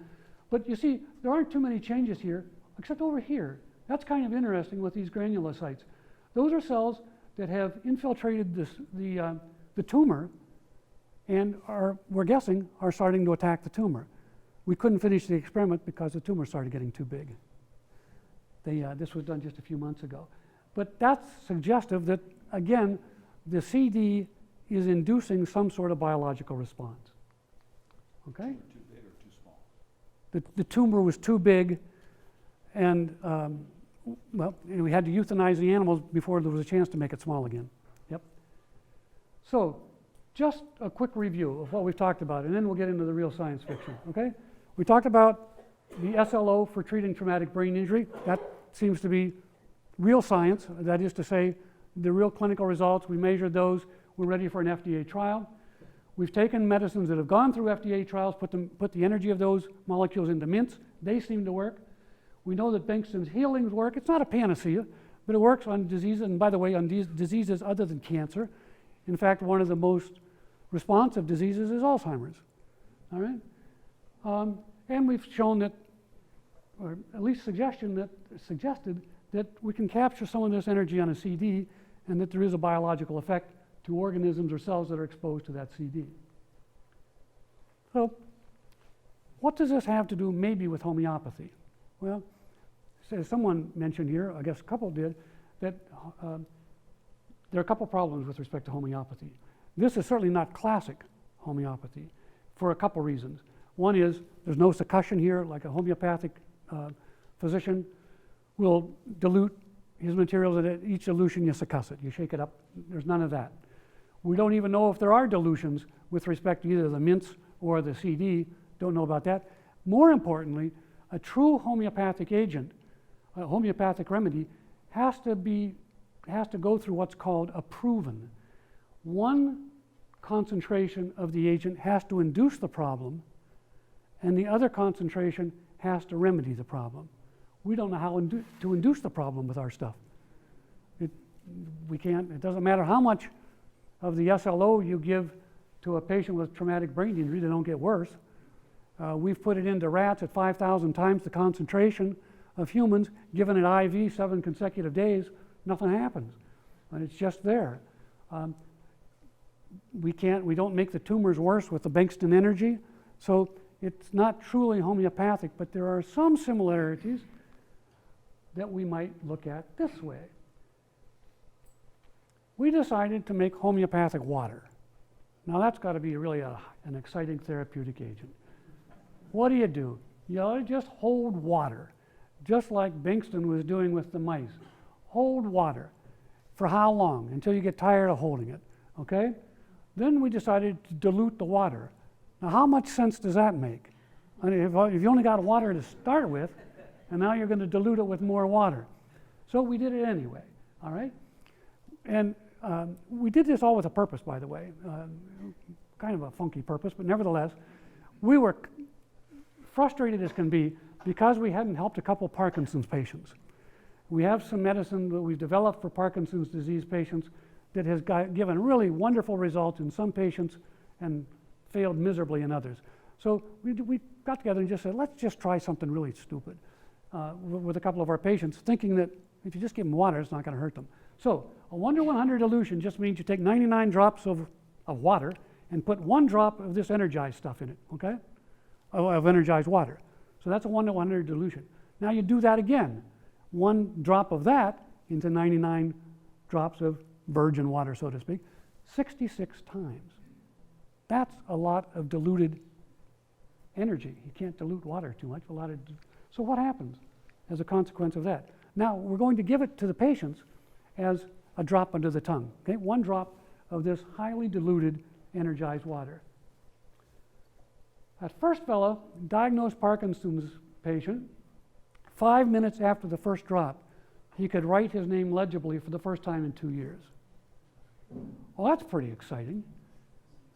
but you see, there aren't too many changes here, except over here. That's kind of interesting with these granulocytes. Those are cells that have infiltrated the tumor and we're guessing, are starting to attack the tumor. We couldn't finish the experiment because the tumor started getting too big. This was done just a few months ago. But that's suggestive that, again, the CD is inducing some sort of biological response. Okay? Too big or too small? The tumor was too big, and well, we had to euthanize the animals before there was a chance to make it small again. Yep. So, just a quick review of what we've talked about, and then we'll get into the real science fiction. Okay? We talked about the SLO for treating traumatic brain injury. That seems to be real science. That is to say, the real clinical results. We measured those. We're ready for an FDA trial. We've taken medicines that have gone through FDA trials, put the energy of those molecules into mints. They seem to work. We know that Bankston's healings work. It's not a panacea, but it works on diseases, and by the way, on diseases other than cancer. In fact, one of the most responsive diseases is Alzheimer's. All right? And we've shown that, or at least suggested that we can capture some of this energy on a CD and that there is a biological effect to organisms or cells that are exposed to that CD. So, what does this have to do maybe with homeopathy? Well, as someone mentioned here, I guess a couple did, that there are a couple problems with respect to homeopathy. This is certainly not classic homeopathy for a couple reasons. One is there's no succussion here, like a homeopathic physician will dilute his materials, and at each dilution you succuss it, you shake it up. There's none of that. We don't even know if there are dilutions with respect to either the mints or the CD, don't know about that. More importantly, a true homeopathic agent, a homeopathic remedy, has to go through what's called a proven. One concentration of the agent has to induce the problem, and the other concentration has to remedy the problem. We don't know how to induce the problem with our stuff. We can't, it doesn't matter how much of the SLO you give to a patient with traumatic brain injury, they don't get worse. We've put it into rats at 5,000 times the concentration of humans, given it IV 7 consecutive days, nothing happens. And it's just there. We don't make the tumors worse with the Bankston energy, so it's not truly homeopathic, but there are some similarities that we might look at this way. We decided to make homeopathic water. Now that's got to be really an exciting therapeutic agent. What do? You just hold water, just like Bankston was doing with the mice. Hold water. For how long? Until you get tired of holding it, okay? Then we decided to dilute the water. Now how much sense does that make? I mean, if you only got water to start with, and now you're going to dilute it with more water. So we did it anyway, all right? And we did this all with a purpose, by the way, kind of a funky purpose, but nevertheless, we were frustrated as can be because we hadn't helped a couple Parkinson's patients. We have some medicine that we've developed for Parkinson's disease patients that has given really wonderful results in some patients and failed miserably in others. So we got together and just said, let's just try something really stupid with a couple of our patients, thinking that if you just give them water, it's not going to hurt them. So a 1 to 100 dilution just means you take 99 drops of water and put 1 drop of this energized stuff in it, okay? Of energized water. So that's a 1 to 100 dilution. Now you do that again. 1 drop of that into 99 drops of virgin water, so to speak, 66 times. That's a lot of diluted energy. You can't dilute water too much. So what happens as a consequence of that? Now we're going to give it to the patients as a drop under the tongue. Okay, 1 drop of this highly diluted energized water. That first fellow, diagnosed Parkinson's patient, 5 minutes after the first drop, he could write his name legibly for the first time in 2 years. Well, that's pretty exciting.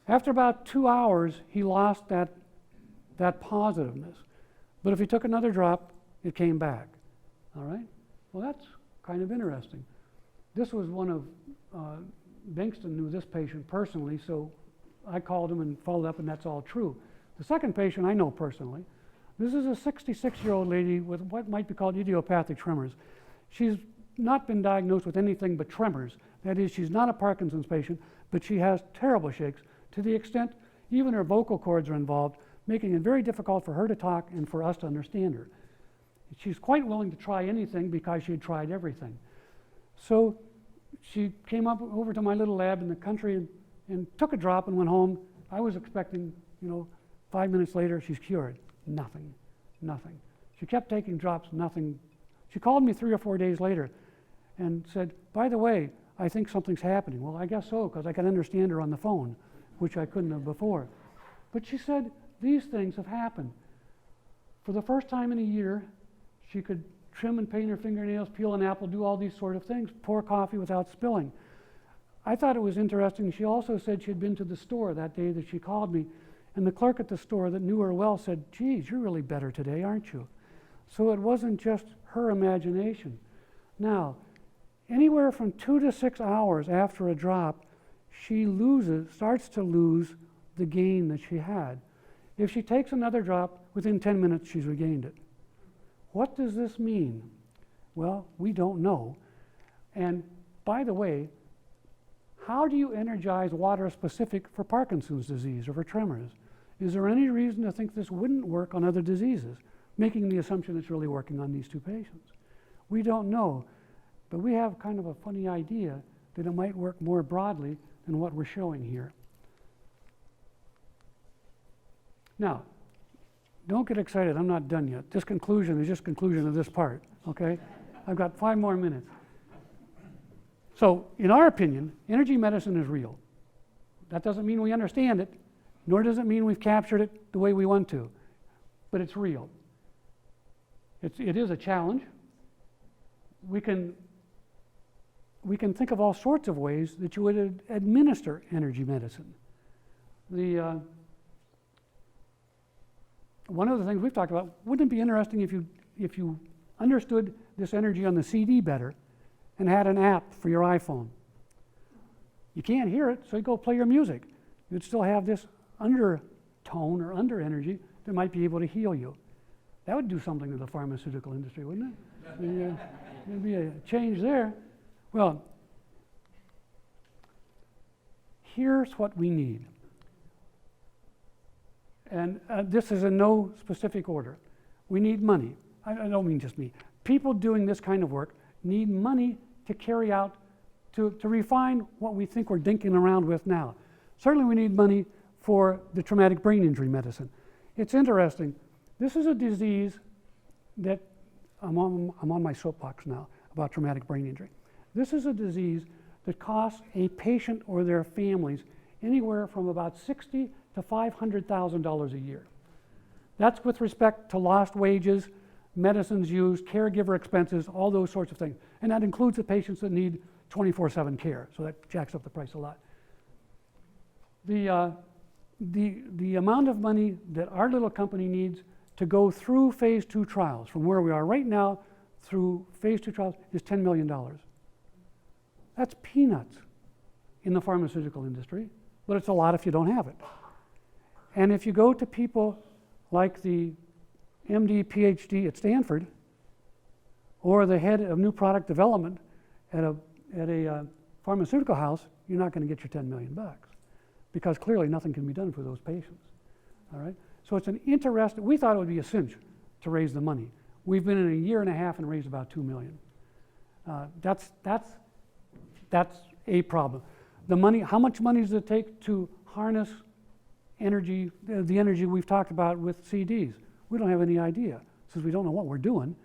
After about 2 hours, he lost that positiveness. But if he took another drop, it came back. All right? Well, that's kind of interesting. This was one of, Bankston knew this patient personally, so I called him and followed up, and that's all true. The second patient I know personally. This is a 66-year-old lady with what might be called idiopathic tremors. She's not been diagnosed with anything but tremors. That is, she's not a Parkinson's patient, but she has terrible shakes to the extent even her vocal cords are involved, making it very difficult for her to talk and for us to understand her. She's quite willing to try anything because she had tried everything. So she came up over to my little lab in the country and took a drop and went home. I was expecting, 5 minutes later, she's cured. Nothing. She kept taking drops, nothing. She called me 3 or 4 days later and said, by the way, I think something's happening. Well, I guess so, because I could understand her on the phone, which I couldn't have before. But she said, these things have happened. For the first time in a year, she could trim and paint her fingernails, peel an apple, do all these sort of things, pour coffee without spilling. I thought it was interesting. She also said she had been to the store that day that she called me, and the clerk at the store that knew her well said, geez, you're really better today, aren't you? So it wasn't just her imagination. Now, anywhere from 2 to 6 hours after a drop, she starts to lose the gain that she had. If she takes another drop, within 10 minutes she's regained it. What does this mean? Well, we don't know. And by the way, how do you energize water specific for Parkinson's disease or for tremors? Is there any reason to think this wouldn't work on other diseases, making the assumption it's really working on these two patients? We don't know, but we have kind of a funny idea that it might work more broadly than what we're showing here. Now, don't get excited, I'm not done yet. This conclusion is just conclusion of this part, okay? I've got 5 more minutes. So, in our opinion, energy medicine is real. That doesn't mean we understand it, nor does it mean we've captured it the way we want to, but it's real. It is a challenge. We can think of all sorts of ways that you would administer energy medicine. One of the things we've talked about, wouldn't it be interesting if you understood this energy on the CD better and had an app for your iPhone? You can't hear it, so you go play your music. You'd still have this undertone or under energy that might be able to heal you. That would do something to the pharmaceutical industry, wouldn't it? There'd be a change there. Well, here's what we need. And this is in no specific order. We need money. I don't mean just me. People doing this kind of work need money to carry out, to refine what we think we're dinking around with now. Certainly we need money for the traumatic brain injury medicine. It's interesting. This is a disease that, I'm on my soapbox now about traumatic brain injury. This is a disease that costs a patient or their families anywhere from about $60,000 to $500,000 a year. That's with respect to lost wages, medicines used, caregiver expenses, all those sorts of things. And that includes the patients that need 24/7 care, so that jacks up the price a lot. The amount of money that our little company needs to go through phase 2 trials, from where we are right now through phase 2 trials, is $10 million. That's peanuts in the pharmaceutical industry, but it's a lot if you don't have it. And if you go to people like the MD, PhD at Stanford, or the head of new product development at a pharmaceutical house, you're not going to get your $10 million, because clearly nothing can be done for those patients. All right? So it's an interesting, we thought it would be a cinch to raise the money. We've been in a year and a half and raised about $2 million. That's a problem. The money, how much money does it take to harness energy, the energy we've talked about with CDs? We don't have any idea, since we don't know what we're doing.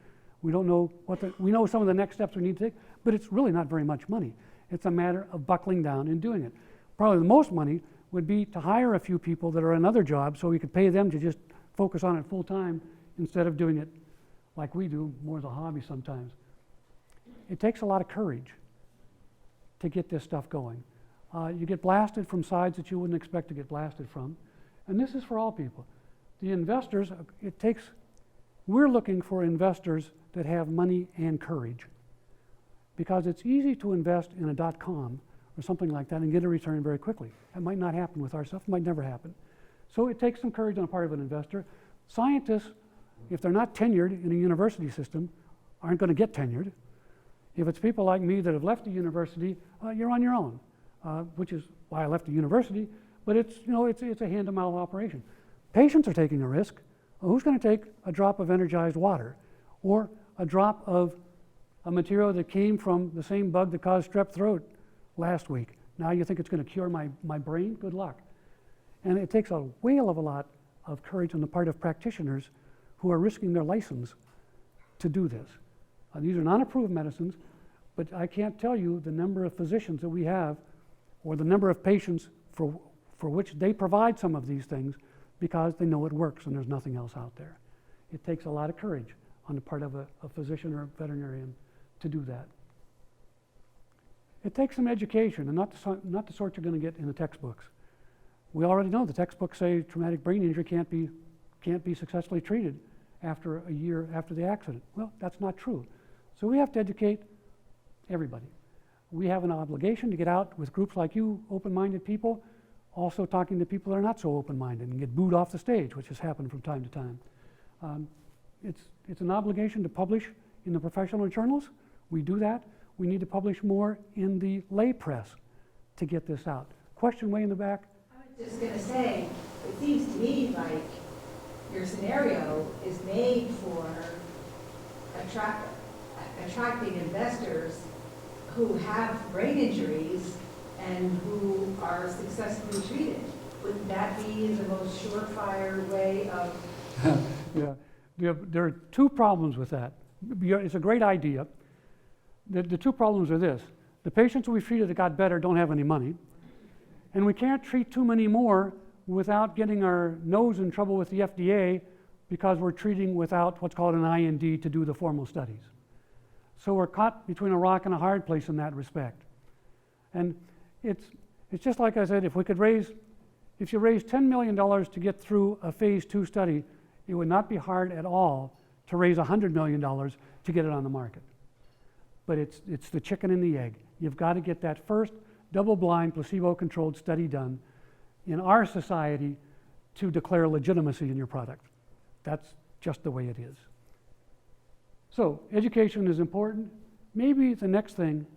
We don't know we know some of the next steps we need to take, but it's really not very much money. It's a matter of buckling down and doing it. Probably the most money would be to hire a few people that are in other jobs so we could pay them to just focus on it full time instead of doing it like we do, more as a hobby sometimes. It takes a lot of courage to get this stuff going. You get blasted from sides that you wouldn't expect to get blasted from. And this is for all people. The investors, we're looking for investors that have money and courage. Because it's easy to invest in a .com or something like that and get a return very quickly. That might not happen with our stuff, it might never happen. So it takes some courage on the part of an investor. Scientists, if they're not tenured in a university system, aren't going to get tenured. If it's people like me that have left the university, you're on your own, which is why I left the university, but it's a hand-to-mouth operation. Patients are taking a risk. Who's going to take a drop of energized water or a drop of a material that came from the same bug that caused strep throat last week? Now you think it's going to cure my brain? Good luck. And it takes a whale of a lot of courage on the part of practitioners who are risking their license to do this. These are non-approved medicines, but I can't tell you the number of physicians that we have or the number of patients for which they provide some of these things because they know it works and there's nothing else out there. It takes a lot of courage on the part of a physician or a veterinarian to do that. It takes some education, and not the sort you're going to get in the textbooks. We already know the textbooks say traumatic brain injury can't be successfully treated after a year after the accident. Well, that's not true. So we have to educate everybody. We have an obligation to get out with groups like you, open-minded people, also talking to people that are not so open-minded and get booed off the stage, which has happened from time to time. It's an obligation to publish in the professional journals. We do that. We need to publish more in the lay press to get this out. Question way in the back? I was just going to say, it seems to me like your scenario is made for attracting investors who have brain injuries and who are successfully treated. Wouldn't that be the most surefire way of... Yeah, there are two problems with that. It's a great idea. The two problems are this. The patients we've treated that got better don't have any money, and we can't treat too many more without getting our nose in trouble with the FDA because we're treating without what's called an IND to do the formal studies. So we're caught between a rock and a hard place in that respect. And it's just like I said, if you raise $10 million to get through a phase 2 study, it would not be hard at all to raise $100 million to get it on the market. But it's the chicken and the egg. You've got to get that first double-blind, placebo-controlled study done in our society to declare legitimacy in your product. That's just the way it is. So education is important. Maybe the next thing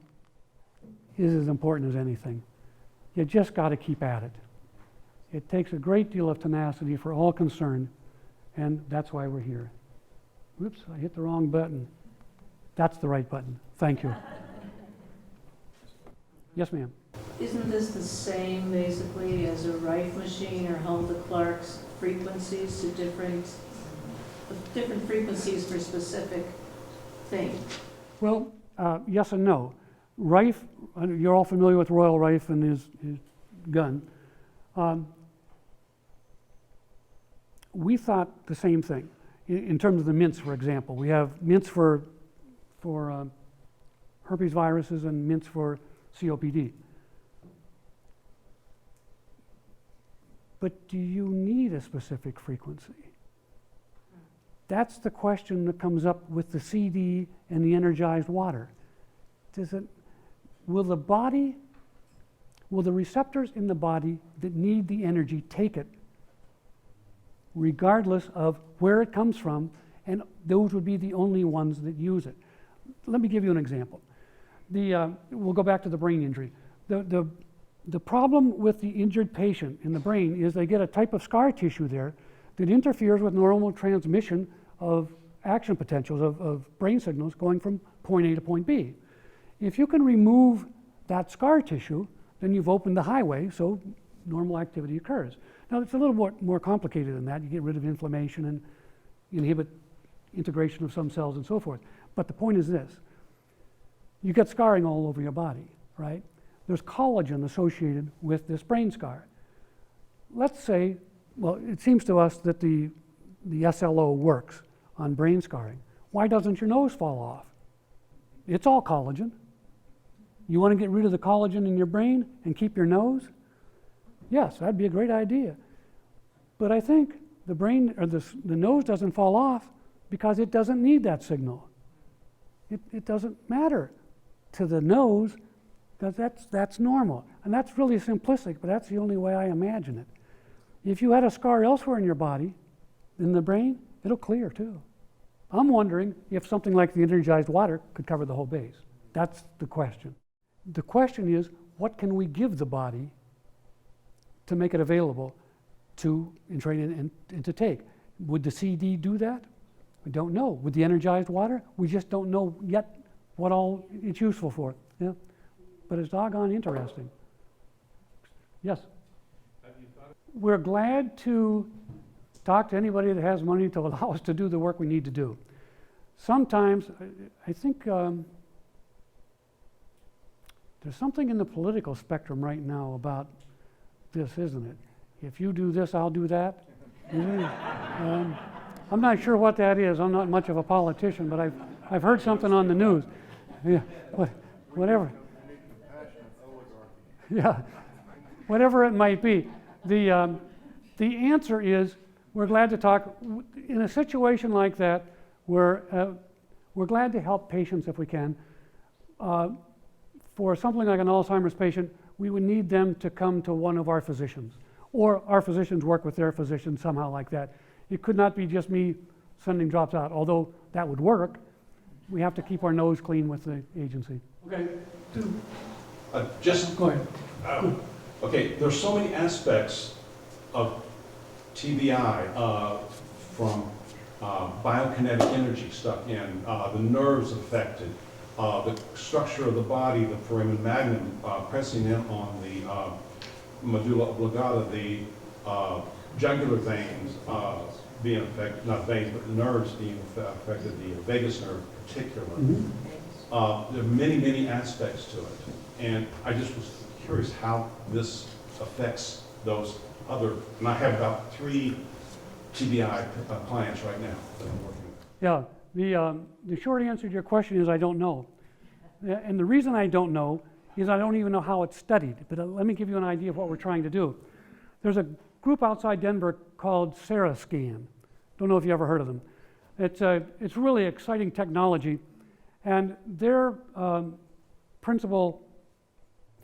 is as important as anything. You just got to keep at it. It takes a great deal of tenacity for all concerned, and that's why we're here. Whoops, I hit the wrong button. That's the right button. Thank you. Yes, ma'am. Isn't this the same basically as a Rife machine or Hulda Clark's frequencies to different frequencies for specific things? Well, yes and no. Rife, you're all familiar with Royal Rife and his gun. We thought the same thing in terms of the mints, for example. We have mints for herpes viruses and mints for COPD. But do you need a specific frequency? That's the question that comes up with the CD and the energized water. Will the receptors in the body that need the energy take it, regardless of where it comes from, and those would be the only ones that use it? Let me give you an example. We'll go back to the brain injury. The problem with the injured patient in the brain is they get a type of scar tissue there that interferes with normal transmission of action potentials of brain signals going from point A to point B. If you can remove that scar tissue, then you've opened the highway, so normal activity occurs. Now, it's a little more complicated than that. You get rid of inflammation and inhibit integration of some cells and so forth. But the point is this. You get scarring all over your body, right? There's collagen associated with this brain scar. Let's say, well, it seems to us that the SLO works on brain scarring. Why doesn't your nose fall off? It's all collagen. You want to get rid of the collagen in your brain and keep your nose? Yes, that'd be a great idea. But I think the brain or the nose doesn't fall off because it doesn't need that signal. It doesn't matter to the nose because that's normal. And that's really simplistic, but that's the only way I imagine it. If you had a scar elsewhere in your body, in the brain, it'll clear too. I'm wondering if something like the energized water could cover the whole base. That's the question. The question is, what can we give the body to make it available to entrain and to take? Would the CD do that? We don't know. Would the energized water? We just don't know yet what all it's useful for. Yeah. But it's doggone interesting. Yes? We're glad to talk to anybody that has money to allow us to do the work we need to do. Sometimes, I think there's something in the political spectrum right now about this, isn't it? If you do this, I'll do that. I'm not sure what that is. I'm not much of a politician, but I've heard something on the news. Yeah, whatever. Yeah, whatever it might be. The answer is we're glad to talk. In a situation like that, we're glad to help patients if we can. For something like an Alzheimer's patient, we would need them to come to one of our physicians, or our physicians work with their physician somehow like that. It could not be just me sending drops out, although that would work. We have to keep our nose clean with the agency. Okay. Go ahead. Okay, there's so many aspects of TBI, from biokinetic energy stuck in, the nerves affected, the structure of the body, the foramen magnum pressing in on the medulla oblongata, the jugular veins being affected, not veins, but the nerves being affected, the vagus nerve in particular. Mm-hmm. There are many, many aspects to it. And I just was curious how this affects those other, and I have about 3 TBI clients right now that I'm working with. Yeah, the short answer to your question is I don't know. And the reason I don't know is I don't even know how it's studied. But let me give you an idea of what we're trying to do. There's a group outside Denver called Serascan. Don't know if you ever heard of them. It's really exciting technology. And their principal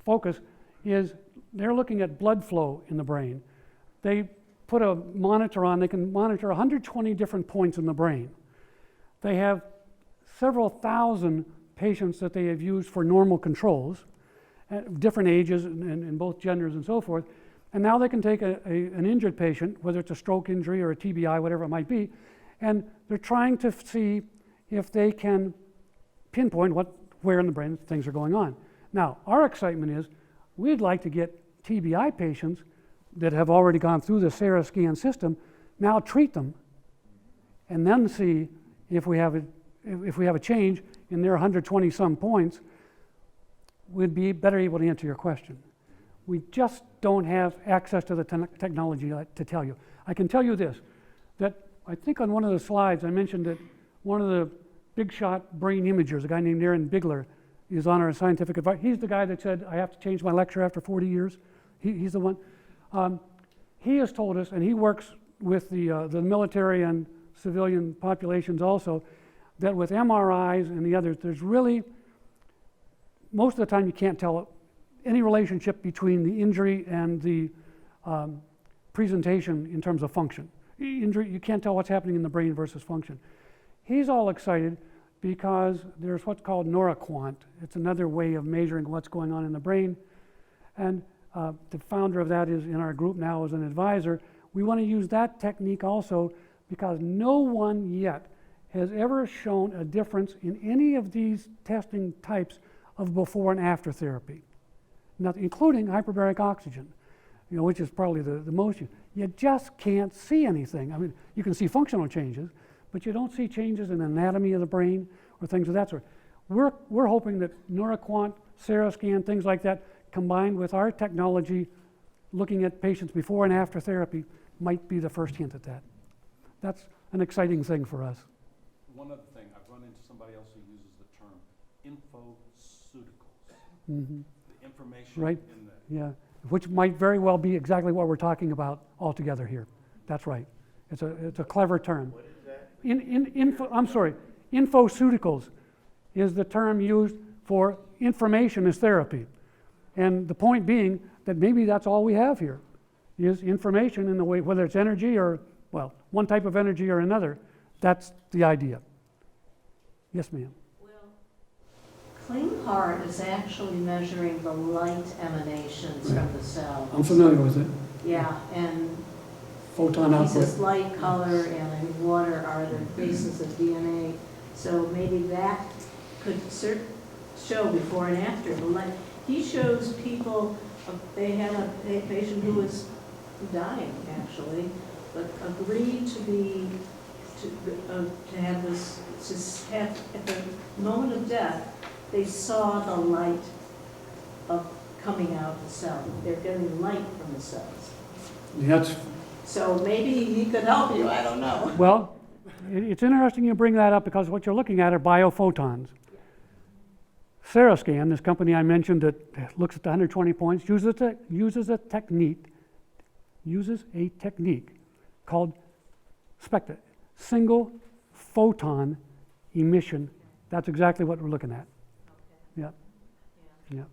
focus is they're looking at blood flow in the brain. They put a monitor on, they can monitor 120 different points in the brain. They have several thousand patients that they have used for normal controls at different ages and both genders and so forth. And now they can take an injured patient, whether it's a stroke injury or a TBI, whatever it might be, and they're trying to see if they can pinpoint where in the brain things are going on. Now, our excitement is we'd like to get TBI patients that have already gone through the Serascan system, now treat them, and then see if we have a change in their 120 some points. We'd be better able to answer your question. We just don't have access to the technology to tell you. I can tell you this, that I think on one of the slides I mentioned that one of the big shot brain imagers, a guy named Aaron Bigler, is on our scientific advice. He's the guy that said I have to change my lecture after 40 years. He's the one. He has told us, and he works with the military and civilian populations also, that with MRIs and the others, there's really, most of the time you can't tell any relationship between the injury and the presentation in terms of function. Injury, you can't tell what's happening in the brain versus function. He's all excited because there's what's called NeuroQuant. It's another way of measuring what's going on in the brain. And the founder of that is in our group now as an advisor. We want to use that technique also because no one yet has ever shown a difference in any of these testing types of before and after therapy, including hyperbaric oxygen, which is probably the most used. You just can't see anything. I mean, you can see functional changes, but you don't see changes in anatomy of the brain or things of that sort. We're hoping that NeuroQuant, Serascan, things like that, combined with our technology, looking at patients before and after therapy, might be the first hint at that. That's an exciting thing for us. One other thing, I've run into somebody else who uses the term infoceuticals. Mhm. The information Right. in the, Yeah, which might very well be exactly what we're talking about altogether here. That's right. It's a clever term. What is that? Infoceuticals is the term used for information as therapy. And the point being that maybe that's all we have here, is information in the way, whether it's energy or, well, one type of energy or another. That's the idea. Yes, ma'am. Well, Clean Heart is actually measuring the light emanations from the cell. I'm familiar with it. Yeah, and Photon he output. says light, color, and water are the basis of DNA. So maybe that could show before and after. The light. He shows people, they had a patient who was dying actually, but agreed to have this, to have, at the moment of death, they saw the light coming out of the cell. They're getting light from the cells. That's, So maybe he could help you, I don't know. well, it's interesting you bring that up because what you're looking at are biophotons. Seroscan, this company I mentioned that looks at the 120 points, uses a technique called SPECTA, single photon emission. That's exactly what we're looking at. Yeah. Yeah.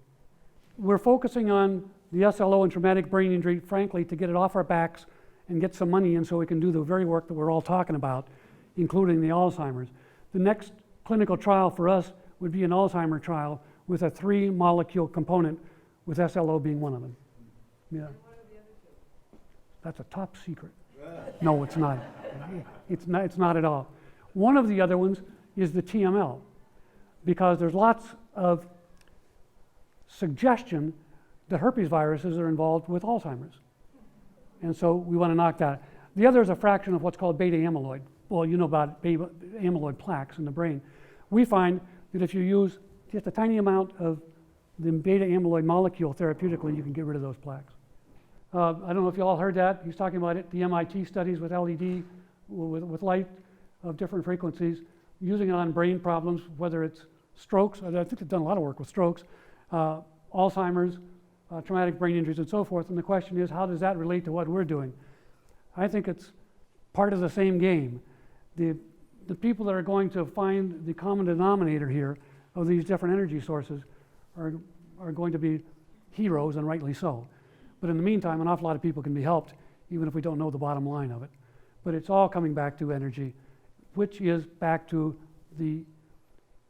We're focusing on the SLO and traumatic brain injury, frankly, to get it off our backs and get some money in so we can do the very work that we're all talking about, including the Alzheimer's. The next clinical trial for us would be an Alzheimer trial with a 3-molecule component, with SLO being one of them. Yeah. That's a top secret. No, it's not. It's not at all. One of the other ones is the TML, because there's lots of suggestion that herpes viruses are involved with Alzheimer's. And so we want to knock that. The other is a fraction of what's called beta amyloid. Well, you know about beta amyloid plaques in the brain. We find that if you use just a tiny amount of the beta amyloid molecule therapeutically, you can get rid of those plaques. I don't know if you all heard that. He's talking about it, the MIT studies with LED, with light of different frequencies, using it on brain problems, whether it's strokes, I think they've done a lot of work with strokes, Alzheimer's, traumatic brain injuries, and so forth. And the question is, how does that relate to what we're doing? I think it's part of the same game. The people that are going to find the common denominator here of these different energy sources are going to be heroes, and rightly so. But in the meantime, an awful lot of people can be helped, even if we don't know the bottom line of it. But it's all coming back to energy, which is back to the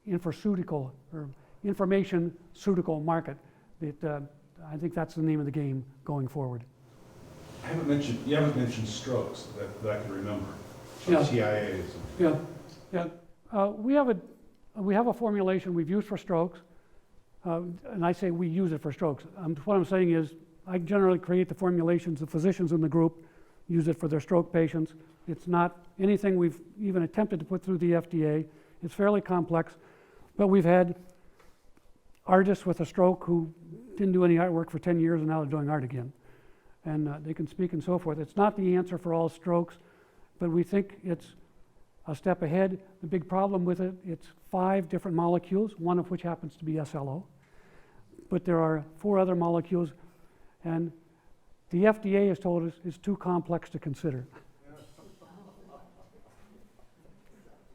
infoceutical or information-ceutical market. I think that's the name of the game going forward. you haven't mentioned strokes that I can remember. Yeah. TIAs. Yeah. We have a formulation we've used for strokes, and I say we use it for strokes. What I'm saying is I generally create the formulations. The physicians in the group use it for their stroke patients. It's not anything we've even attempted to put through the FDA. It's fairly complex, but we've had artists with a stroke who didn't do any artwork for 10 years and now they're doing art again. And they can speak and so forth. It's not the answer for all strokes, but we think it's a step ahead. The big problem with it, it's 5 different molecules, one of which happens to be SLO. But there are 4 other molecules, and the FDA has told us it's too complex to consider.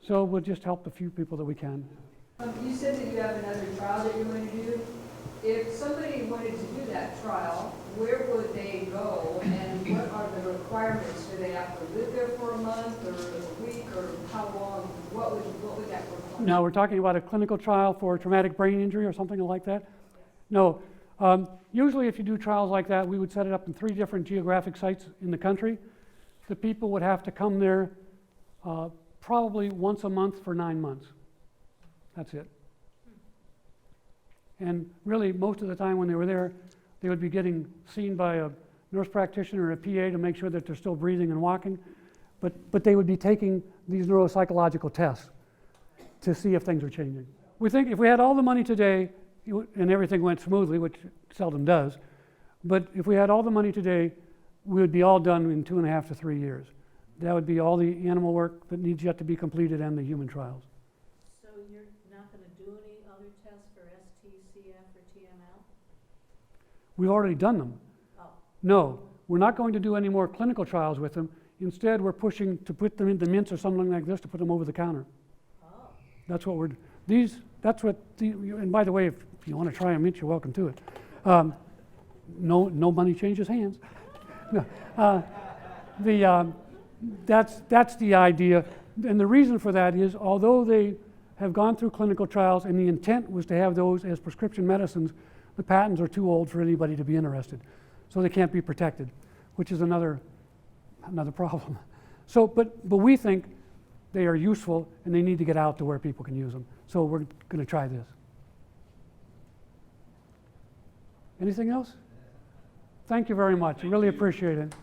So we'll just help the few people that we can. You said that you have another trial that you're going to do. If somebody wanted to do that trial, where would they go, and what are the requirements? Do they have to live there for a month or a week, or how long? What would that require? Now we're talking about a clinical trial for traumatic brain injury or something like that? No. Usually if you do trials like that, we would set it up in 3 different geographic sites in the country. The people would have to come there probably once a month for 9 months. That's it. And really, most of the time when they were there, they would be getting seen by a nurse practitioner or a PA to make sure that they're still breathing and walking. But they would be taking these neuropsychological tests to see if things are changing. We think if we had all the money today and everything went smoothly, which seldom does, but if we had all the money today, we would be all done in 2.5 to 3 years. That would be all the animal work that needs yet to be completed and the human trials. you're not going to do any other tests for STCF or TML? We've already done them. Oh, No, we're not going to do any more clinical trials with them. Instead, we're pushing to put them into mints or something like this to put them over the counter. oh, That's what we're, and by the way, if you want to try a mint, you're welcome to it. No money changes hands. No, that's the idea. And the reason for that is, although they have gone through clinical trials and the intent was to have those as prescription medicines, the patents are too old for anybody to be interested. So they can't be protected, which is another problem. So, but we think they are useful and they need to get out to where people can use them. So we're going to try this. Anything else? Thank you very much. I really appreciate it.